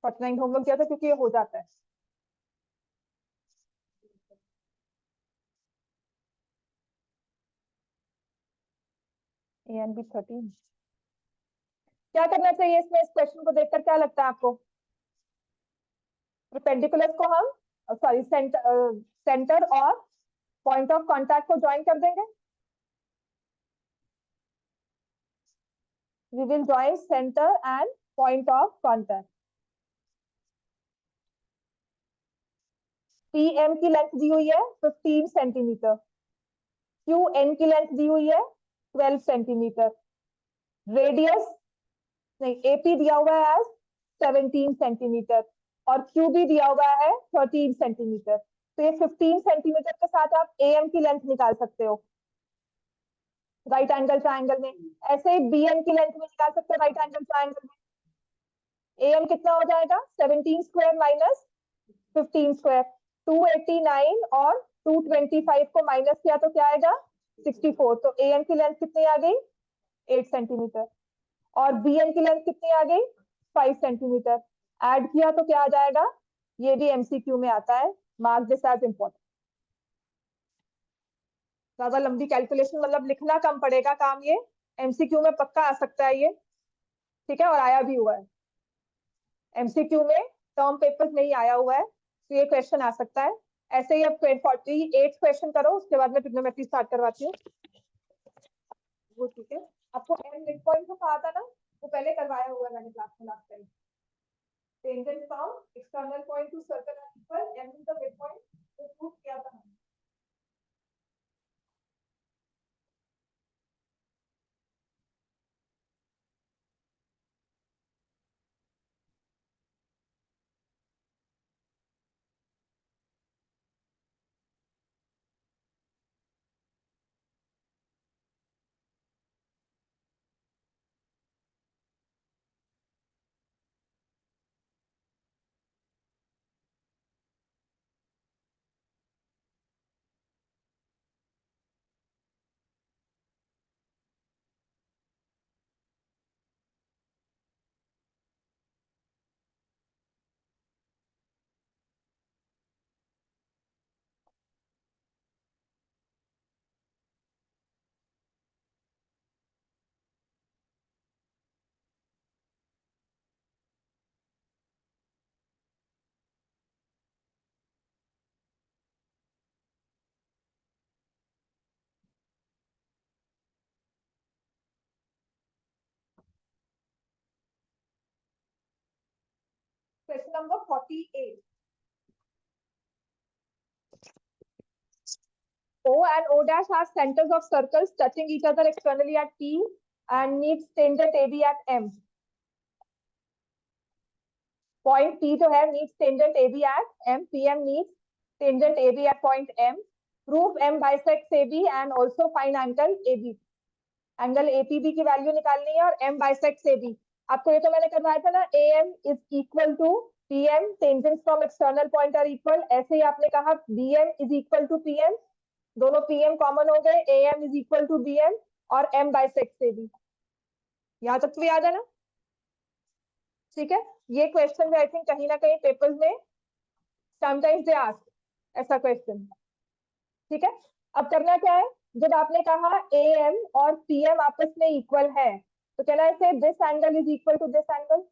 49 होमवर्क किया था क्योंकि ये हो जाता है। एन बी 13 क्या करना चाहिए इसमें? इस क्वेश्चन को देखकर क्या लगता है आपको? परपेंडिकुलर को हम, सॉरी सेंटर और पॉइंट ऑफ कांटेक्ट को ज्वाइन कर देंगे। We will join centre and point of contact. P M की लेंथ दी हुई है 15 सेंटीमीटर, क्यू एन की लेंथ दी हुई है 12 सेंटीमीटर, रेडियस नहीं एपी दिया हुआ है एज 17 सेंटीमीटर, और क्यू भी दिया हुआ है 13 सेंटीमीटर। तो ये 15 सेंटीमीटर के साथ आप एम की लेंथ निकाल सकते हो राइट एंगल ट्रायंगल में। ऐसे ही बीएम की लेंथ भी निकाल सकते हो राइट एंगल ट्रायंगल में। एम कितना हो जाएगा? 17 स्क्वायर माइनस 15 स्क्वायर, 289, और 225 को माइनस किया तो क्या आएगा? 64। तो एम की लेंथ कितनी आ गई? 8 सेंटीमीटर। और बीएम की लेंथ कितनी आ गई? 5 सेंटीमीटर। ऐड किया तो क्या आ जाएगा? ये भी एमसीक्यू में आता है, मार्क दिस एज इम्पोर्टेंट। ज्यादा लंबी कैलकुलेशन मतलब लिखना कम पड़ेगा काम, ये एमसीक्यू में पक्का आ सकता है ये। ठीक है, और आया भी हुआ है। एमसीक्यू में टर्म पेपर्स में ही आया हुआ है, तो ये क्वेश्चन आ सकता है। ऐसे ही अब 48 क्वेश्चन करो, उसके बाद मैं ट्रिग्नोमेट्री स्टार्ट करवाती हूँ। वो ठीक है। आपको एम मिड पॉइंट जो कहा था ना, वो पहले करवाया हुआ है मैंने क्लास में last time. Tangent found external point to circle are equal, M is the mid point, वो प्रूव किया था हमने। Question number 48। O and O dash are centers of circles touching each other externally at P and meets tangent AB at M. Point P जो है meets tangent AB at M. PM meets tangent AB at point M. Prove M bisects AB and also find angle AB. Angle APB की value निकालनी है और M bisects AB. आपको ये तो मैंने करवाया था ना, A M is equal to P M, tangents from external point are equal. ऐसे ही आपने कहा B M is equal to P M, दोनों पी एम कॉमन हो गए, A M is equal to B M और एम बाइसेक्ट्स एबी। यहाँ तक तो याद है ना? ठीक है। ये क्वेश्चन आई थिंक कहीं ना कहीं पेपर्स में समटाइम्स दे आस्क ऐसा क्वेश्चन। ठीक है। अब करना क्या है, जब आपने कहा ए एम और पी एम आपस में इक्वल है, तो कहना है this angle is equal to this angle,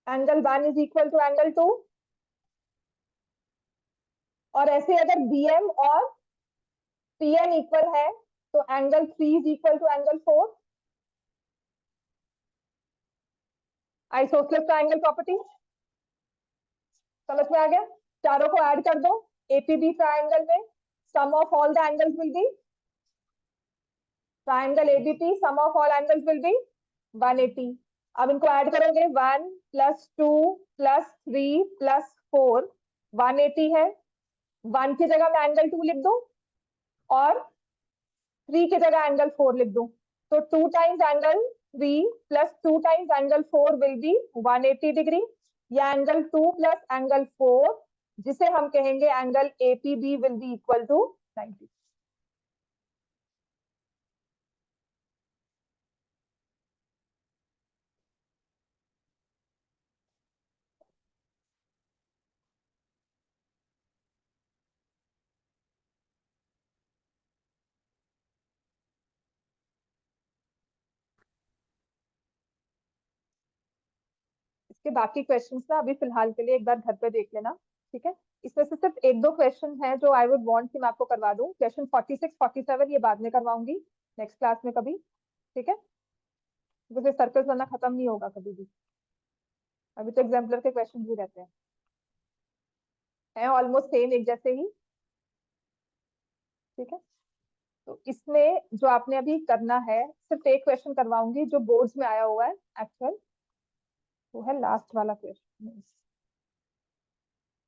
angle 1 is equal to angle 2। और ऐसे अगर बी एम और पी एम इक्वल है, तो angle 3 is equal to angle 4। Isosceles triangle property समझ में आ गया? चारों को ऐड कर दो एपीबी ट्रायंगल में, sum of all the angles will be triangle ABP, sum of all angles will be 180। अब इनको ऐड करोगे, 1 प्लस 2 प्लस 3 प्लस 4 180 है। 1 की जगह मैं एंगल 2 लिख दूं और 3 की जगह एंगल 4 लिख दूं, तो 2 times angle 3 plus 2 times angle 4 will be 180 degree, या एंगल 2 प्लस एंगल 4 जिसे हम कहेंगे angle APB will be equal to 90। इसके बाकी क्वेश्चंस ना अभी फिलहाल के लिए एक बार घर पे देख लेना। ठीक है। इसमें से सिर्फ एक दो क्वेश्चन हैं जो आई वुड वांट कि मैं आपको करवा दूं। क्वेश्चन 46 47 ये बाद में करवाऊंगी नेक्स्ट क्लास में कभी। ठीक है, क्योंकि सर्कल्स वरना खत्म नहीं होगा कभी भी। अभी तो एग्जाम्पलर के क्वेश्चन भी रहते हैं ऑलमोस्ट सेम एक जैसे ही। ठीक है। तो इसमें जो आपने अभी करना है, सिर्फ एक क्वेश्चन करवाऊंगी जो बोर्ड्स में आया हुआ है एक्चुअल, वो है लास्ट वाला क्वेश्चन,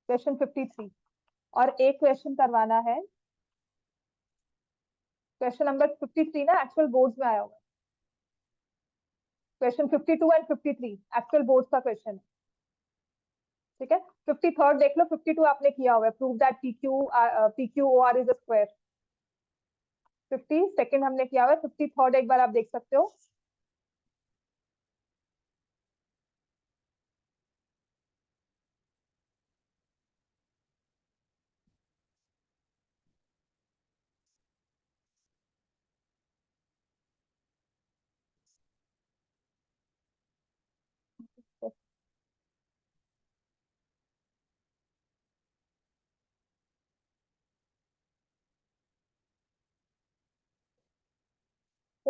क्वेश्चन 53। और एक क्वेश्चन करवाना है, क्वेश्चन नंबर 53 ना एक्चुअल बोर्ड्स में आया हुआ है। क्वेश्चन 52 एंड 53 एक्चुअल बोर्ड्स का क्वेश्चन है। ठीक है। 53 देख लो, 52 आपने किया हुआ है, prove that P Q O R is a square. 52 हमने किया हुआ है, 53 एक बार आप देख सकते हो।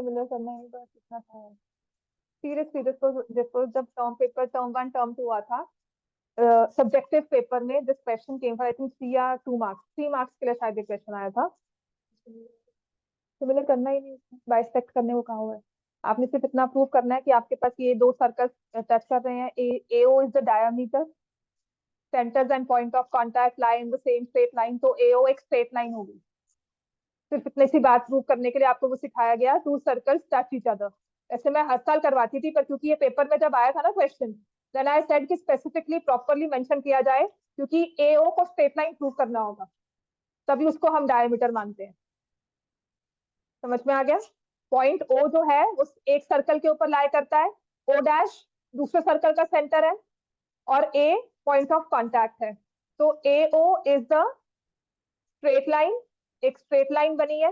सिमिलर करना है, बस इतना था। सीरियसली जिसको जब टर्म पेपर टर्म 1 टर्म 2 हुआ था सब्जेक्टिव पेपर में, this question came for I think 3 या 2 मार्क्स, 3 मार्क्स के लिए शायद ये क्वेश्चन आया था। सिमिलर करना ही नहीं, बाइसेक्ट करने को कहा हुआ है। आपने सिर्फ इतना प्रूव करना है कि आपके पास ये दो सर्कल टच कर रहे हैं, AO is the diameter, centres and point of contact lie in the same straight line, तो AO एक स्ट्रेट लाइन होगी। सिर्फ इतनी सी बात प्रूव करने के लिए आपको वो सिखाया गया, to circles touch each other. ऐसे मैं हर साल करवाती थी, पर क्योंकि ये पेपर में जब आया था ना क्वेश्चन, देन आई सेड कि स्पेसिफिकली प्रॉपरली मेंशन किया जाए, क्योंकि AO को स्ट्रेट लाइन प्रूव करना होगा, तभी उसको हम डायमीटर मानते हैं। समझ में आ गया? पॉइंट O जो है उस एक सर्कल के ऊपर लाई करता है, O डैश दूसरे सर्कल का सेंटर है, और A पॉइंट ऑफ कांटेक्ट है। तो AO is the straight line, एक स्ट्रेट लाइन बनी है,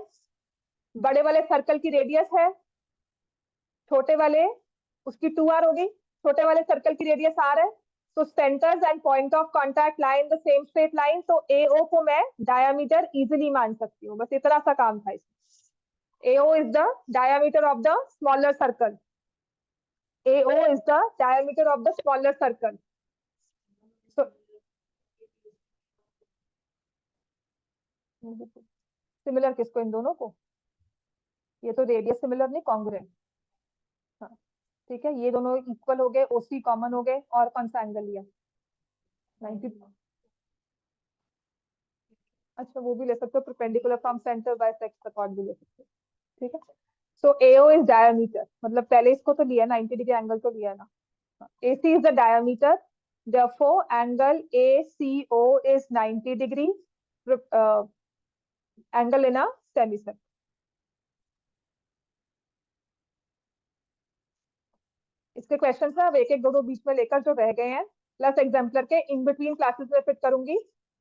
बड़े वाले सर्कल की रेडियस है, छोटे वाले उसकी 2r होगी, छोटे वाले सर्कल की रेडियस r है, तो centres and point of contact lie in the same straight line, तो AO को मैं डायमीटर इजीली मान सकती हूँ। बस इतना सा काम था इसमें। AO is the diameter of the smaller circle. AO is the diameter of the smaller circle. So, similar किसको? इन दोनों को? ये तो रेडियस सिमिलर नहीं, कॉन्ग्रुएंट। हाँ ठीक है, ये दोनों इक्वल हो गए, OC कॉमन हो गए, और कौन सा एंगल लिया? 90। अच्छा वो भी ले सकते हो, perpendicular from centre bisects the chord भी ले सकते हो। ठीक है, सो AO इज डायमीटर, मतलब पहले इसको तो लिया 90 डिग्री एंगल तो लिया ना। AC is the diameter, therefore angle ACO is 90 degree, angle in a semicircle. इसके क्वेश्चन है, अब एक एक दो दो बीच में लेकर जो रह गए हैं, प्लस एग्जाम्पलर के इन बिटवीन क्लासेस में फिट करूंगी,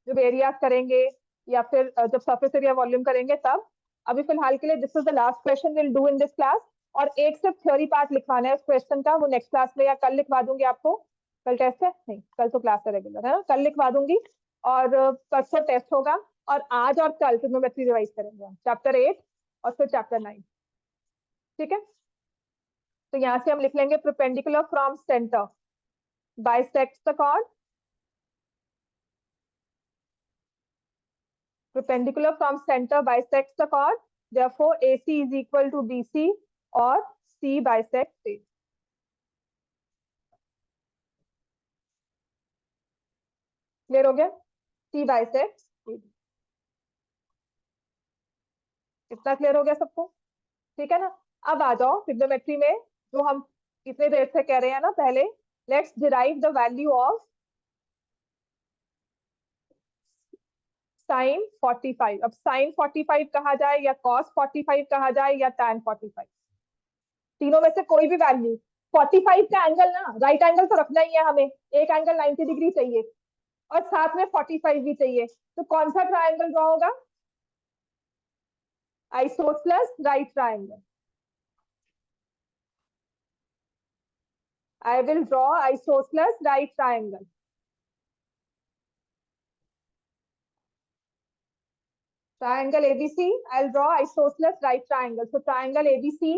जब एरियाज करेंगे या फिर जब सरफेस एरिया वॉल्यूम करेंगे तब। अभी फिलहाल के लिए this is the last question will do in this class, और एक सिर्फ थ्योरी पार्ट लिखवाना है उस क्वेश्चन का, वो नेक्स्ट क्लास में या कल लिखवा दूंगी आपको। कल टेस्ट है? नहीं, कल तो क्लास है रेगुलर, है ना, कल लिखवा दूंगी, और परसों टेस्ट होगा, और आज और कल ट्रिग्नोमेट्री रिवाइज करेंगे, चैप्टर 8 और फिर चैप्टर 9। ठीक है, तो यहाँ से हम लिख लेंगे perpendicular from centre bisects the chord, perpendicular from center bisects the chord, therefore AC is equal to BC और C bisects A। क्लियर हो गया? C bisects A, इतना क्लियर हो गया सबको? ठीक है ना, अब आ जाओ ट्रिग्नोमेट्री में, जो हम इतने देर से कह रहे हैं ना पहले, let's derive the value of sin 45। अब sin 45 कहा जाए या cos 45 कहा जाए या tan 45, तीनों में से कोई भी वैल्यू। 45 का एंगल ना, राइट एंगल तो रखना ही है हमें, एक एंगल 90 डिग्री चाहिए और साथ में 45 भी चाहिए, तो कौन सा ट्राइंगल ड्रॉ होगा? Isosceles right triangle. I will draw isosceles right triangle. Triangle ABC, I'll draw isosceles right triangle. So triangle ABC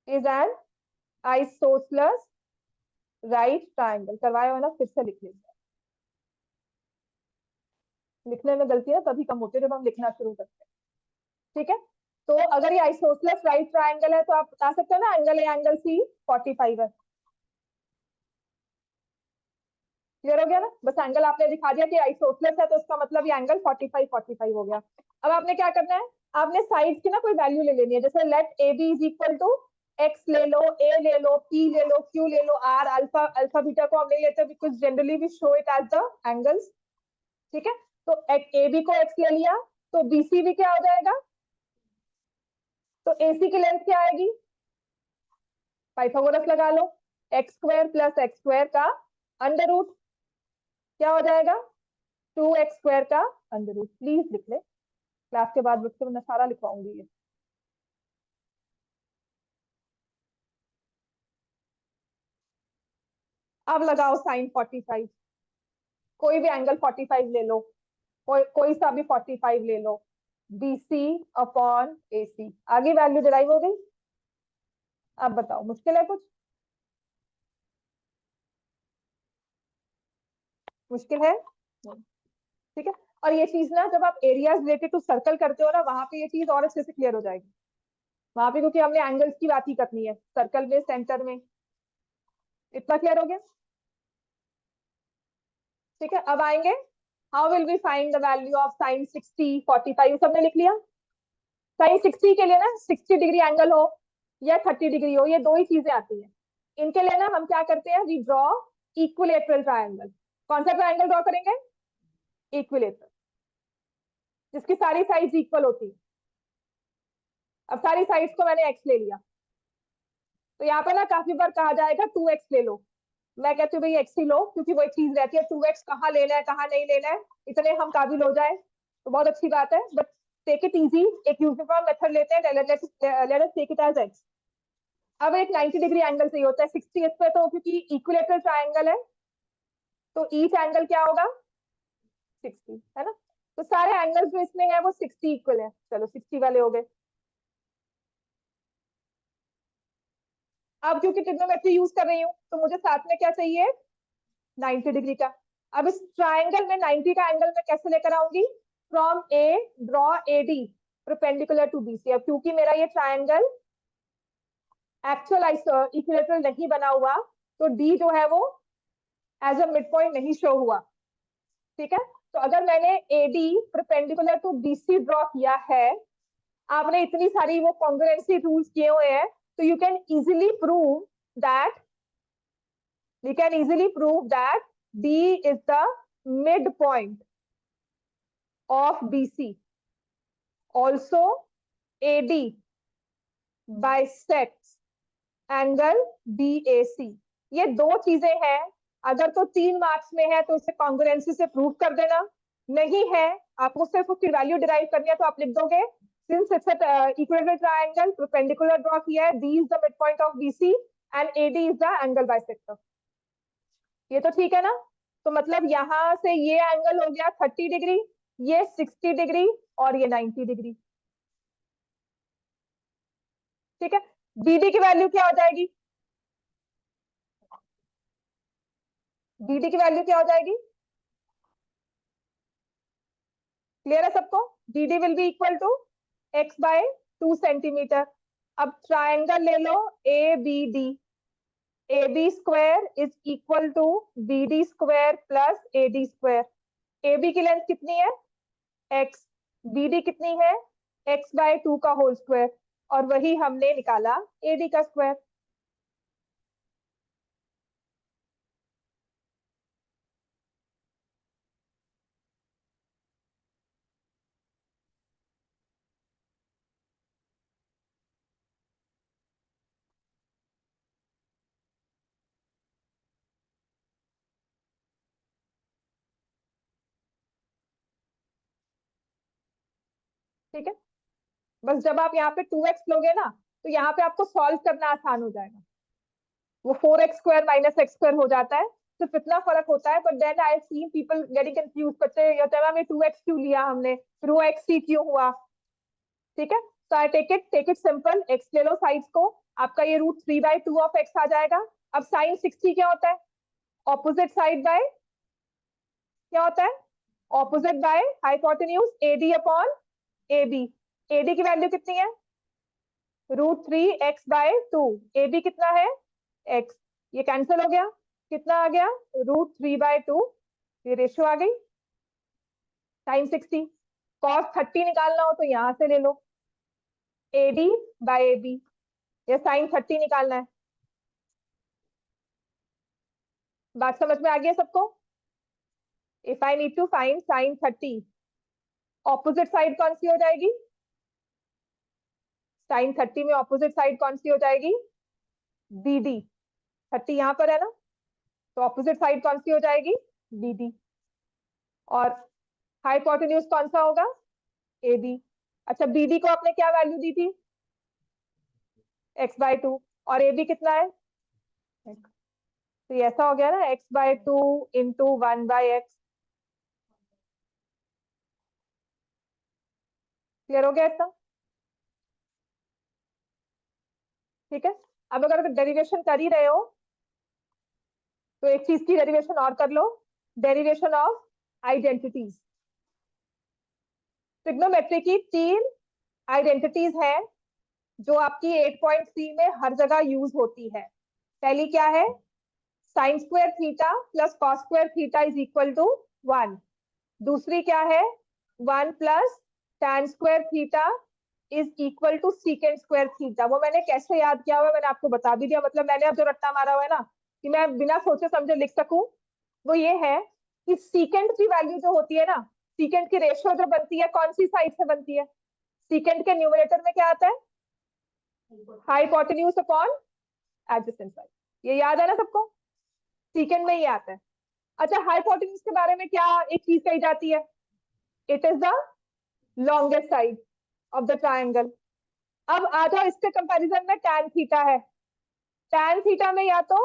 is an isosceles right triangle. करवाया वाला फिर से लिख लेंगे, लिखने में गलती है तभी कम होती है जब हम लिखना शुरू करते हैं। ठीक है, तो अगर ये आइसोसेलेस राइट ट्राइंगल है तो आप बता सकते हो ना, एंगल ए एंगल सी 45 है। क्लियर हो गया ना, बस एंगल आपने दिखा दिया कि आइसोसेलेस है, तो इसका मतलब ये एंगल 45 हो गया। अब आपने क्या करना है, आपने साइड की ना कोई वैल्यू ले लेनी है, जैसे let A B is equal to x ले लो, ए ले लो, पी ले लो, क्यू ले लो, आर, अल्फा, अल्फा बीटा को हम नहीं लेते because generally we show it as the angles. ठीक है, तो ए बी को एक्स ले लिया, तो बीसी भी क्या हो जाएगा? तो एसी की लेंथ क्या आएगी? पाइथागोरस लगा लो, X square plus X square का अंडर रूट क्या हो जाएगा? 2x स्क्वायर का अंडर रूट। प्लीज लिख ले, क्लास के बाद बच्चे मैं सारा लिखवाऊंगी ये। अब लगाओ साइन 45, कोई भी एंगल 45 ले लो, कोई सा भी 45 ले लो, BC अपॉन AC। आगे वैल्यू डिराइव हो गई। अब बताओ मुश्किल है कुछ? मुश्किल है? ठीक है। और ये चीज ना जब आप एरियाज रिलेटेड टू सर्कल करते हो ना, वहां पे ये चीज और अच्छे से क्लियर हो जाएगी। वहां पे क्योंकि हमने एंगल्स की बात ही करनी है सर्कल में, सेंटर में। इतना क्लियर हो गया? ठीक है। अब आएंगे, how will we find the value of sine 60 45? सबने लिख लिया। साइन 60 के लिए ना 60 डिग्री एंगल हो या 30 डिग्री हो, ये दो ही चीजें आती हैं। इनके लिए ना हम क्या करते हैं, वी ड्रॉ इक्विलेटरल ट्रायंगल। कौन सा ट्रायंगल ड्रॉ करेंगे? इक्विलेटरल, जिसकी सारी साइड्स इक्वल होती है। अब सारी साइड्स को मैंने एक्स ले लिया, तो यहाँ पे ना काफी बार कहा जाएगा 2x ले लो। मैं कहती हूँ भाई x ही लो, क्योंकि वो एक चीज रहती है 2x कहाँ लेना है कहाँ नहीं लेना है, इतने हम काबिल हो जाए तो बहुत अच्छी बात है। बट टेक इट इजी, एक यूनिफॉर्म मेथड लेते हैं, let us take it as x। अब एक 90 डिग्री एंगल चाहिए होता है 60 इस पे, तो क्योंकि इक्विलेटरल ट्रायंगल है तो ईच एंगल क्या होगा? 60, है ना। तो सारे एंगल्स जो इसमें है वो 60 इक्वल है। चलो 60 वाले हो गए। अब क्योंकि ट्रिग्नोमेट्री यूज कर रही हूँ तो मुझे साथ में क्या चाहिए? 90 डिग्री का। अब इस ट्राइंगल में 90 का एंगल मैं कैसे लेकर आऊंगी? From A draw AD perpendicular to BC। अब क्योंकि मेरा ये ट्राइंगल एक्चुअल इक्विलेटरल नहीं बना हुआ, तो D जो है वो एज अ मिड पॉइंट नहीं शो हुआ। ठीक है। तो अगर मैंने AD perpendicular to BC draw किया है, आपने इतनी सारी वो कॉन्ग्रुएंसी रूल्स किए हुए हैं, तो you can easily prove that we can easily prove that D is the midpoint of BC. Also, AD bisects angle BAC। ये दो चीजें हैं। अगर तो 3 मार्क्स में है तो इसे कॉन्ग्रुएंसी से प्रूव कर देना। नहीं है, आपको सिर्फ उसकी वैल्यू डिराइव करनी है, तो आप लिख दोगे since it's equilateral triangle perpendicular draw किया है, D is the midpoint of BC and AD is the angle bisector। ये तो ठीक है ना। तो मतलब यहां से ये एंगल हो गया 30 डिग्री, ये 60 डिग्री और ये 90 डिग्री। ठीक है। BD की वैल्यू क्या हो जाएगी? BD की वैल्यू क्या हो जाएगी? क्लियर है सबको? BD will be equal to x/2 centimetre. अब ट्रायंगल ले लो ABD। AB square is equal to BD square plus AD square. AB की लेंथ कितनी है? x। BD कितनी है? x/2 का होल स्क्वायर। और वही हमने निकाला AD का स्क्वायर। ठीक है। बस जब आप यहाँ पे 2x लोगे ना, तो यहाँ पे आपको सॉल्व करना आसान हो जाएगा। वो 4x² माइनस x² हो जाता है, सिर्फ इतना फर्क होता है। But then I seen people getting confuse, बच्चे ये होता है मैम ये 2x क्यों लिया हमने, फिर वो x क्यों हुआ। ठीक है। तो I take it simple, x ले लो साइड्स को, आपका ये √3/2 ऑफ x आ जाएगा। अब साइन 60 क्या होता है? ऑपोजिट साइड बाय क्या होता है? Opposite by hypotenuse AD upon AB। AD की वैल्यू कितनी है? √3x/2। AB कितना है? x। ये कैंसिल हो गया, कितना आ गया? √3/2। ये रेशियो आ गई। साइन 60, कॉस 30 निकालना हो तो यहां से ले लो AD/AB, या साइन 30 निकालना है। बात समझ में आ गई है सबको? If I need to find sine 30, opposite side कौन सी हो जाएगी? साइन 30 में ऑपोजिट साइड कौन सी हो जाएगी? BD। 30 यहाँ पर है ना, तो ऑपोजिट साइड कौन सी हो जाएगी? BD। और हाइपोटेन्यूज कौन सा होगा? AB। अच्छा, BD को आपने क्या वैल्यू दी थी? x/2। और AB कितना है? x। तो ये ऐसा हो गया ना, x/2 इंटू 1/x। क्लियर हो गया इतना? ठीक है, अब अगर डेरिवेशन कर ही रहे हो तो एक चीज की डेरिवेशन और कर लो, डेरिवेशन ऑफ आइडेंटिटीज। ट्रिग्नोमेट्री की 3 आइडेंटिटीज हैं जो आपकी 8.3 में हर जगह यूज होती है। पहली क्या है? Sine square theta plus cos square theta is equal to 1। दूसरी क्या है? 1 plus tan square theta is equal to secant square theta. वो मैंने कैसे याद किया हुआ मैंने आपको बता भी दिया, मतलब मैंने अब जो रट्टा मारा हुआ है ना कि मैं बिना सोचे समझे लिख सकूं, वो ये है कि सीकेंड की वैल्यू जो होती है ना, सीकेंड की रेशियो जो बनती है कौन सी साइड से बनती है? सीकेंड के न्यूमरेटर में क्या आता है? Hypotenuse upon adjacent side. ये याद है ना सबको? सीकेंड में ही आता है। अच्छा, हाइपोटेन्यूज के बारे में क्या एक चीज कही जाती है? It is the longest side of the triangle. अब आ जाओ इसके कंपैरिजन में tan थीटा है। tan थीटा में या तो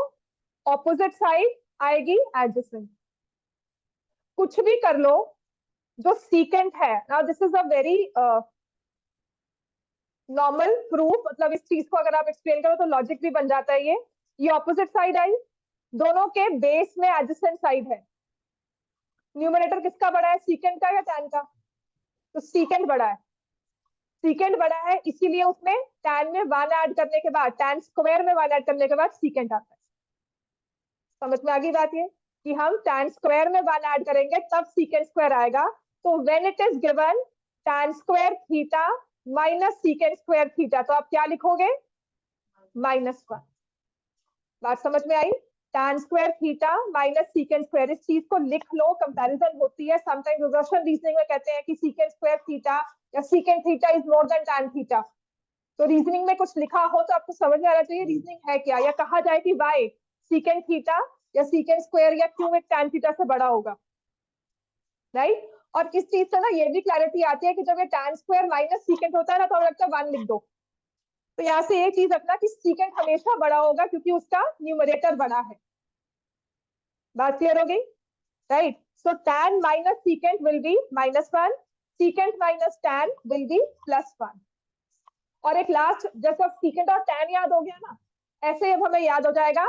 ऑपोजिट साइड आएगी एडजेसेंट, कुछ भी कर लो, जो सीकेंट है ना, this is a very normal proof, मतलब इस चीज को अगर आप एक्सप्लेन करो तो लॉजिक भी बन जाता है। ये ऑपोजिट साइड आई, दोनों के बेस में एडजेसेंट साइड है। न्यूमरेटर किसका बड़ा है, सीकेंट का या tan का? तो सीकेंट बड़ा है, सीकेंट बड़ा है, इसीलिए उसमें tan में 1 ऐड करने के बाद, tan स्क्वायर में 1 ऐड करने के बाद सीकेंट आता है। समझ में आ गई बात ये कि हम tan स्क्वायर में 1 ऐड करेंगे तब सीकेंट स्क्वायर आएगा। तो when it is given tan square theta minus secant square theta, तो आप क्या लिखोगे? -1। बात समझ में आई? tan square theta minus secant square, इस चीज को लिख लो, कंपैरिजन होती है। समटाइम्स रिवर्सल रीजनिंग में कहते हैं कि सीकेंट स्क्वायर थीटा या secant theta is more than tan theta. तो रीजनिंग में कुछ लिखा हो तो आपको समझ में आना चाहिए रीजनिंग है क्या, या कहा जाए कि वाई सीकेंट थीटा या सीकेंट स्क्वायर या क्यों एक tan थीटा से बड़ा होगा, राइट? और इस चीज से ना ये भी क्लैरिटी आती है कि जब ये tan स्क्वायर माइनस सीकेंट होता है ना तो हमें लगता है 1 लिख दो। तो यहाँ से ये चीज रखना कि सीकेंट हमेशा बड़ा होगा क्योंकि उसका न्यूमरेटर बड़ा है। बात क्लियर हो गई, right? So tan minus secant will be -1, secant minus tan will be +1। और एक लास्ट, जैसे सीकेंट और tan याद हो गया ना, ऐसे अब हमें याद हो जाएगा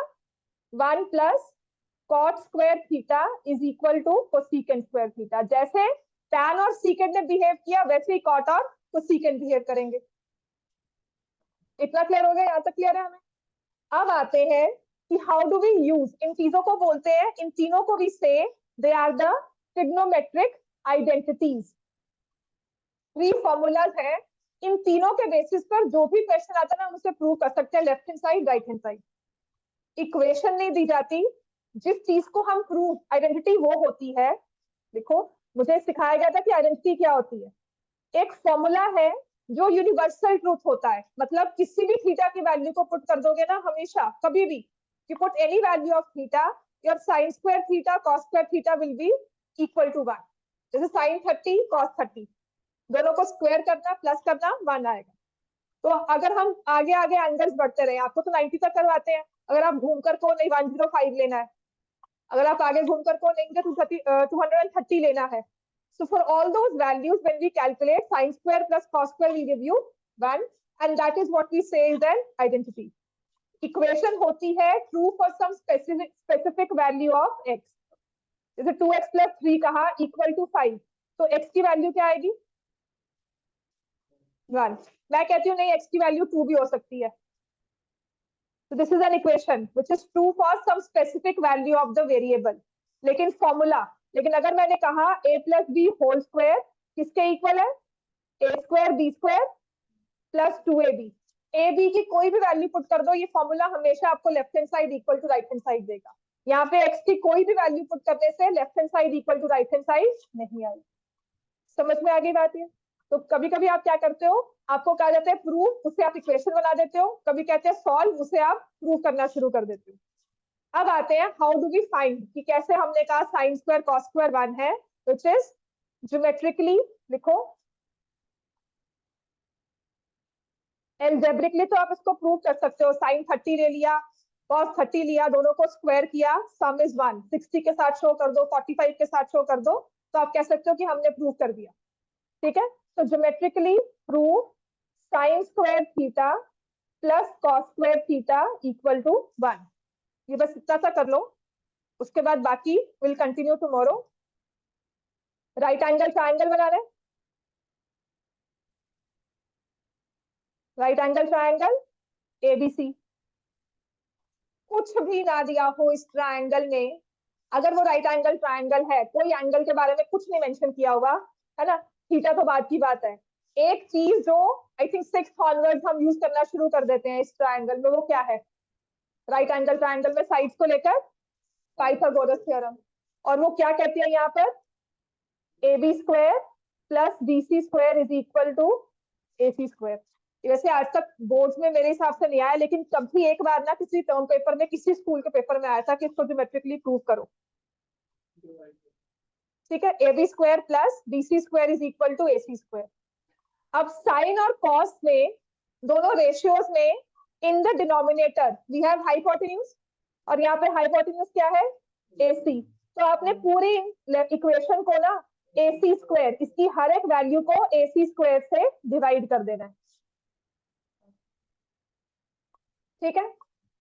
1 plus cot square theta is equal to cosecant square theta. जैसे tan और सीकेंट ने बिहेव किया वैसे ही cot और कोसेकेंट बिहेव करेंगे। इतना क्लियर हो गया? यहाँ तक क्लियर है हमें? अब आते हैं कि हाउ डू वी यूज, इन चीजों को बोलते हैं, इन तीनों को भी say they are the trigonometric identities. 3 formulas है, इन तीनों के बेसिस पर जो भी क्वेश्चन आता है ना हम उसे प्रूव कर सकते हैं, left hand side right hand side. Equation नहीं दी जाती, जिस चीज को हम प्रूव, आइडेंटिटी वो होती है। देखो, मुझे सिखाया गया था कि आइडेंटिटी क्या होती है। एक फॉर्मूला है जो यूनिवर्सल ट्रूथ होता है, मतलब किसी भी थीटा की वैल्यू को पुट कर दोगे ना, हमेशा कभी भी you put any value of theta, your sine square theta cos square theta will be equal to 1। जैसे साइन 30 कॉस 30, दोनों को स्क्वायर करना प्लस करना 1 आएगा। तो अगर हम आगे आगे एंगल्स बढ़ते रहे, आपको तो 90 तक करवाते हैं, अगर आप घूमकर को नहीं 105 लेना है, अगर आप आगे घूमकर को लेंगे तो 230 लेना है। So for all those values, when we calculate sin square plus cos square will give you 1, and that is what we say is an identity. Equation होती है true for some specific value of x. जैसे 2x plus 3 कहा equal to 5, तो x की value क्या आएगी? 1। मैं कहती हूँ नहीं, x की वैल्यू 2 भी हो सकती है। So this is an equation which is true for some specific value of the variable. लेकिन फॉर्मूला, लेकिन अगर मैंने कहा a plus b whole square किसके इक्वल है? a square b square plus 2ab। a b की कोई भी वैल्यू पुट कर दो, ये फॉर्मूला हमेशा आपको left hand side equal to right hand side देगा। यहाँ पे x की कोई भी वैल्यू पुट करने से left hand side equal to right hand side नहीं आएगी। समझ में आ गई बात ये? तो कभी कभी आप क्या करते हो, आपको कहा जाता है प्रूफ, उसे आप इक्वेशन बना देते हो, कभी कहते हैं सॉल्व, उसे आप प्रूव करना शुरू कर देते हो। अब आते हैं हाउ डू वी फाइंड, कि कैसे हमने कहा साइन स्क्वायर कॉस स्क्वायर 1 है, व्हिच इज ज्योमेट्रिकली, लिखो एल्जेब्रिकली तो आप इसको प्रूव कर सकते हो। साइन 30 ले लिया, कॉस 30 लिया, दोनों को स्क्वायर किया, सम इज 1। 60 के साथ शो कर दो, 45 के साथ शो कर दो, तो आप कह सकते हो कि हमने प्रूव कर दिया। ठीक है, तो geometrically prove sine square theta plus cos square theta equal to 1। ये बस इतना सा कर लो, उसके बाद बाकी will continue tomorrow. Right angle triangle बना रहे, राइट एंगल ट्राइंगल एबीसी। कुछ भी ना दिया हो इस ट्राइंगल में, अगर वो राइट एंगल ट्राइंगल है, कोई एंगल के बारे में कुछ नहीं मेंशन किया हुआ है ना, थीटा तो बात की बात है। एक चीज जो आई थिंक 6th ऑनवर्ड्स हम यूज करना शुरू कर देते हैं इस ट्राइंगल में, वो क्या है? राइट एंगल ट्राइंगल में साइड्स को लेकर पाइथागोरस थ्योरम। और वो क्या कहती है यहाँ पर? AB square plus BC square is equal to AC square. वैसे आज तक बोर्ड्स में मेरे हिसाब से नहीं आया, लेकिन कभी एक बार ना किसी टर्म पेपर में, किसी स्कूल के पेपर में आया था कि इसको ज्योमेट्रिकली प्रूव करो। ठीक है, AB square plus BC square is equal to AC square. अब साइन और कॉस में, दोनों रेशियोज में, in the denominator we have hypotenuse, और यहाँ पे हाइपोटेन्यूज क्या है? AC। तो आपने पूरी इक्वेशन को ना AC स्क्वायर, इसकी हर एक वैल्यू को AC स्क्वायर से डिवाइड कर देना है। ठीक है,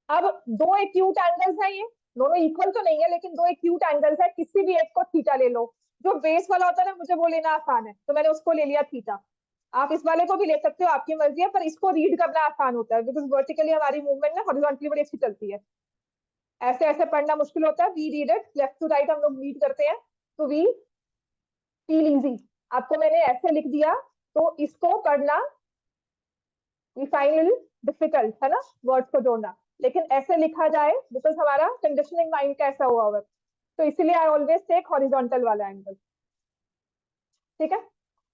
अब दो एक्यूट एंगल्स हैं, ये दोनों इक्वल तो नहीं है लेकिन दो एक्यूट एंगल्स है, किसी भी एक को थीटा ले लो। जो बेस वाला होता है ना, मुझे वो लेना आसान है तो मैंने उसको ले लिया थीटा। आप इस वाले को भी ले सकते हो, आपकी मर्जी है, पर इसको रीड करना आसान होता है बिकॉज वर्टिकली हमारी मूवमेंट ना हॉरिजॉन्टली बड़ी अच्छी चलती है। ऐसे ऐसे पढ़ना मुश्किल होता है। We read it left to right, हम लोग रीड करते हैं तो वी फील इजी। आपको मैंने ऐसे लिख दिया तो इसको पढ़ना वी फाइंड डिफिकल्ट है ना, वर्ड्स को जोड़ना। लेकिन ऐसे लिखा जाए बिकॉज हमारा कंडीशनिंग माइंड का ऐसा हुआ हुआ है, तो इसीलिए आई ऑलवेज टेक हॉरिजॉन्टल वाला एंगल। ठीक है,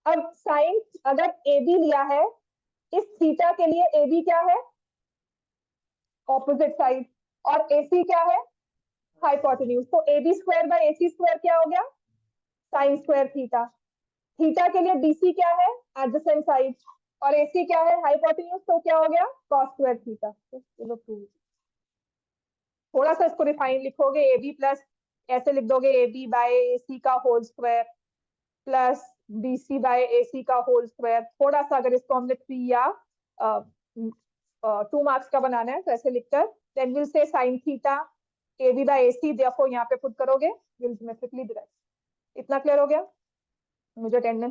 अब साइन अगर AB लिया है, इस थीटा के लिए AB क्या है? ऑपोजिट साइड, और AC क्या है? हाइपोटेन्यूज। तो AB square by AC square क्या हो गया? Sign square theta. थीटा के लिए BC क्या है? एडजेसेंट साइड, और AC क्या है? हाइपोटेन्यूज। तो क्या हो गया? Cos square theta. थोड़ा सा इसको रिफाइन लिखोगे, AB प्लस ऐसे लिख दोगे, AB बाय AC का whole square plus BC by AC का होल स्क्वायर। थोड़ा सा अगर इसको हमने 3 या 2 मार्क्स का बनाना है तो ऐसे लिखकर then will say sine theta AB by AC, देखो यहाँ पे पुट करोगे, विल ज्योमेट्रिकली डिराइव। इतना क्लियर हो गया? मुझे अटेंडेंस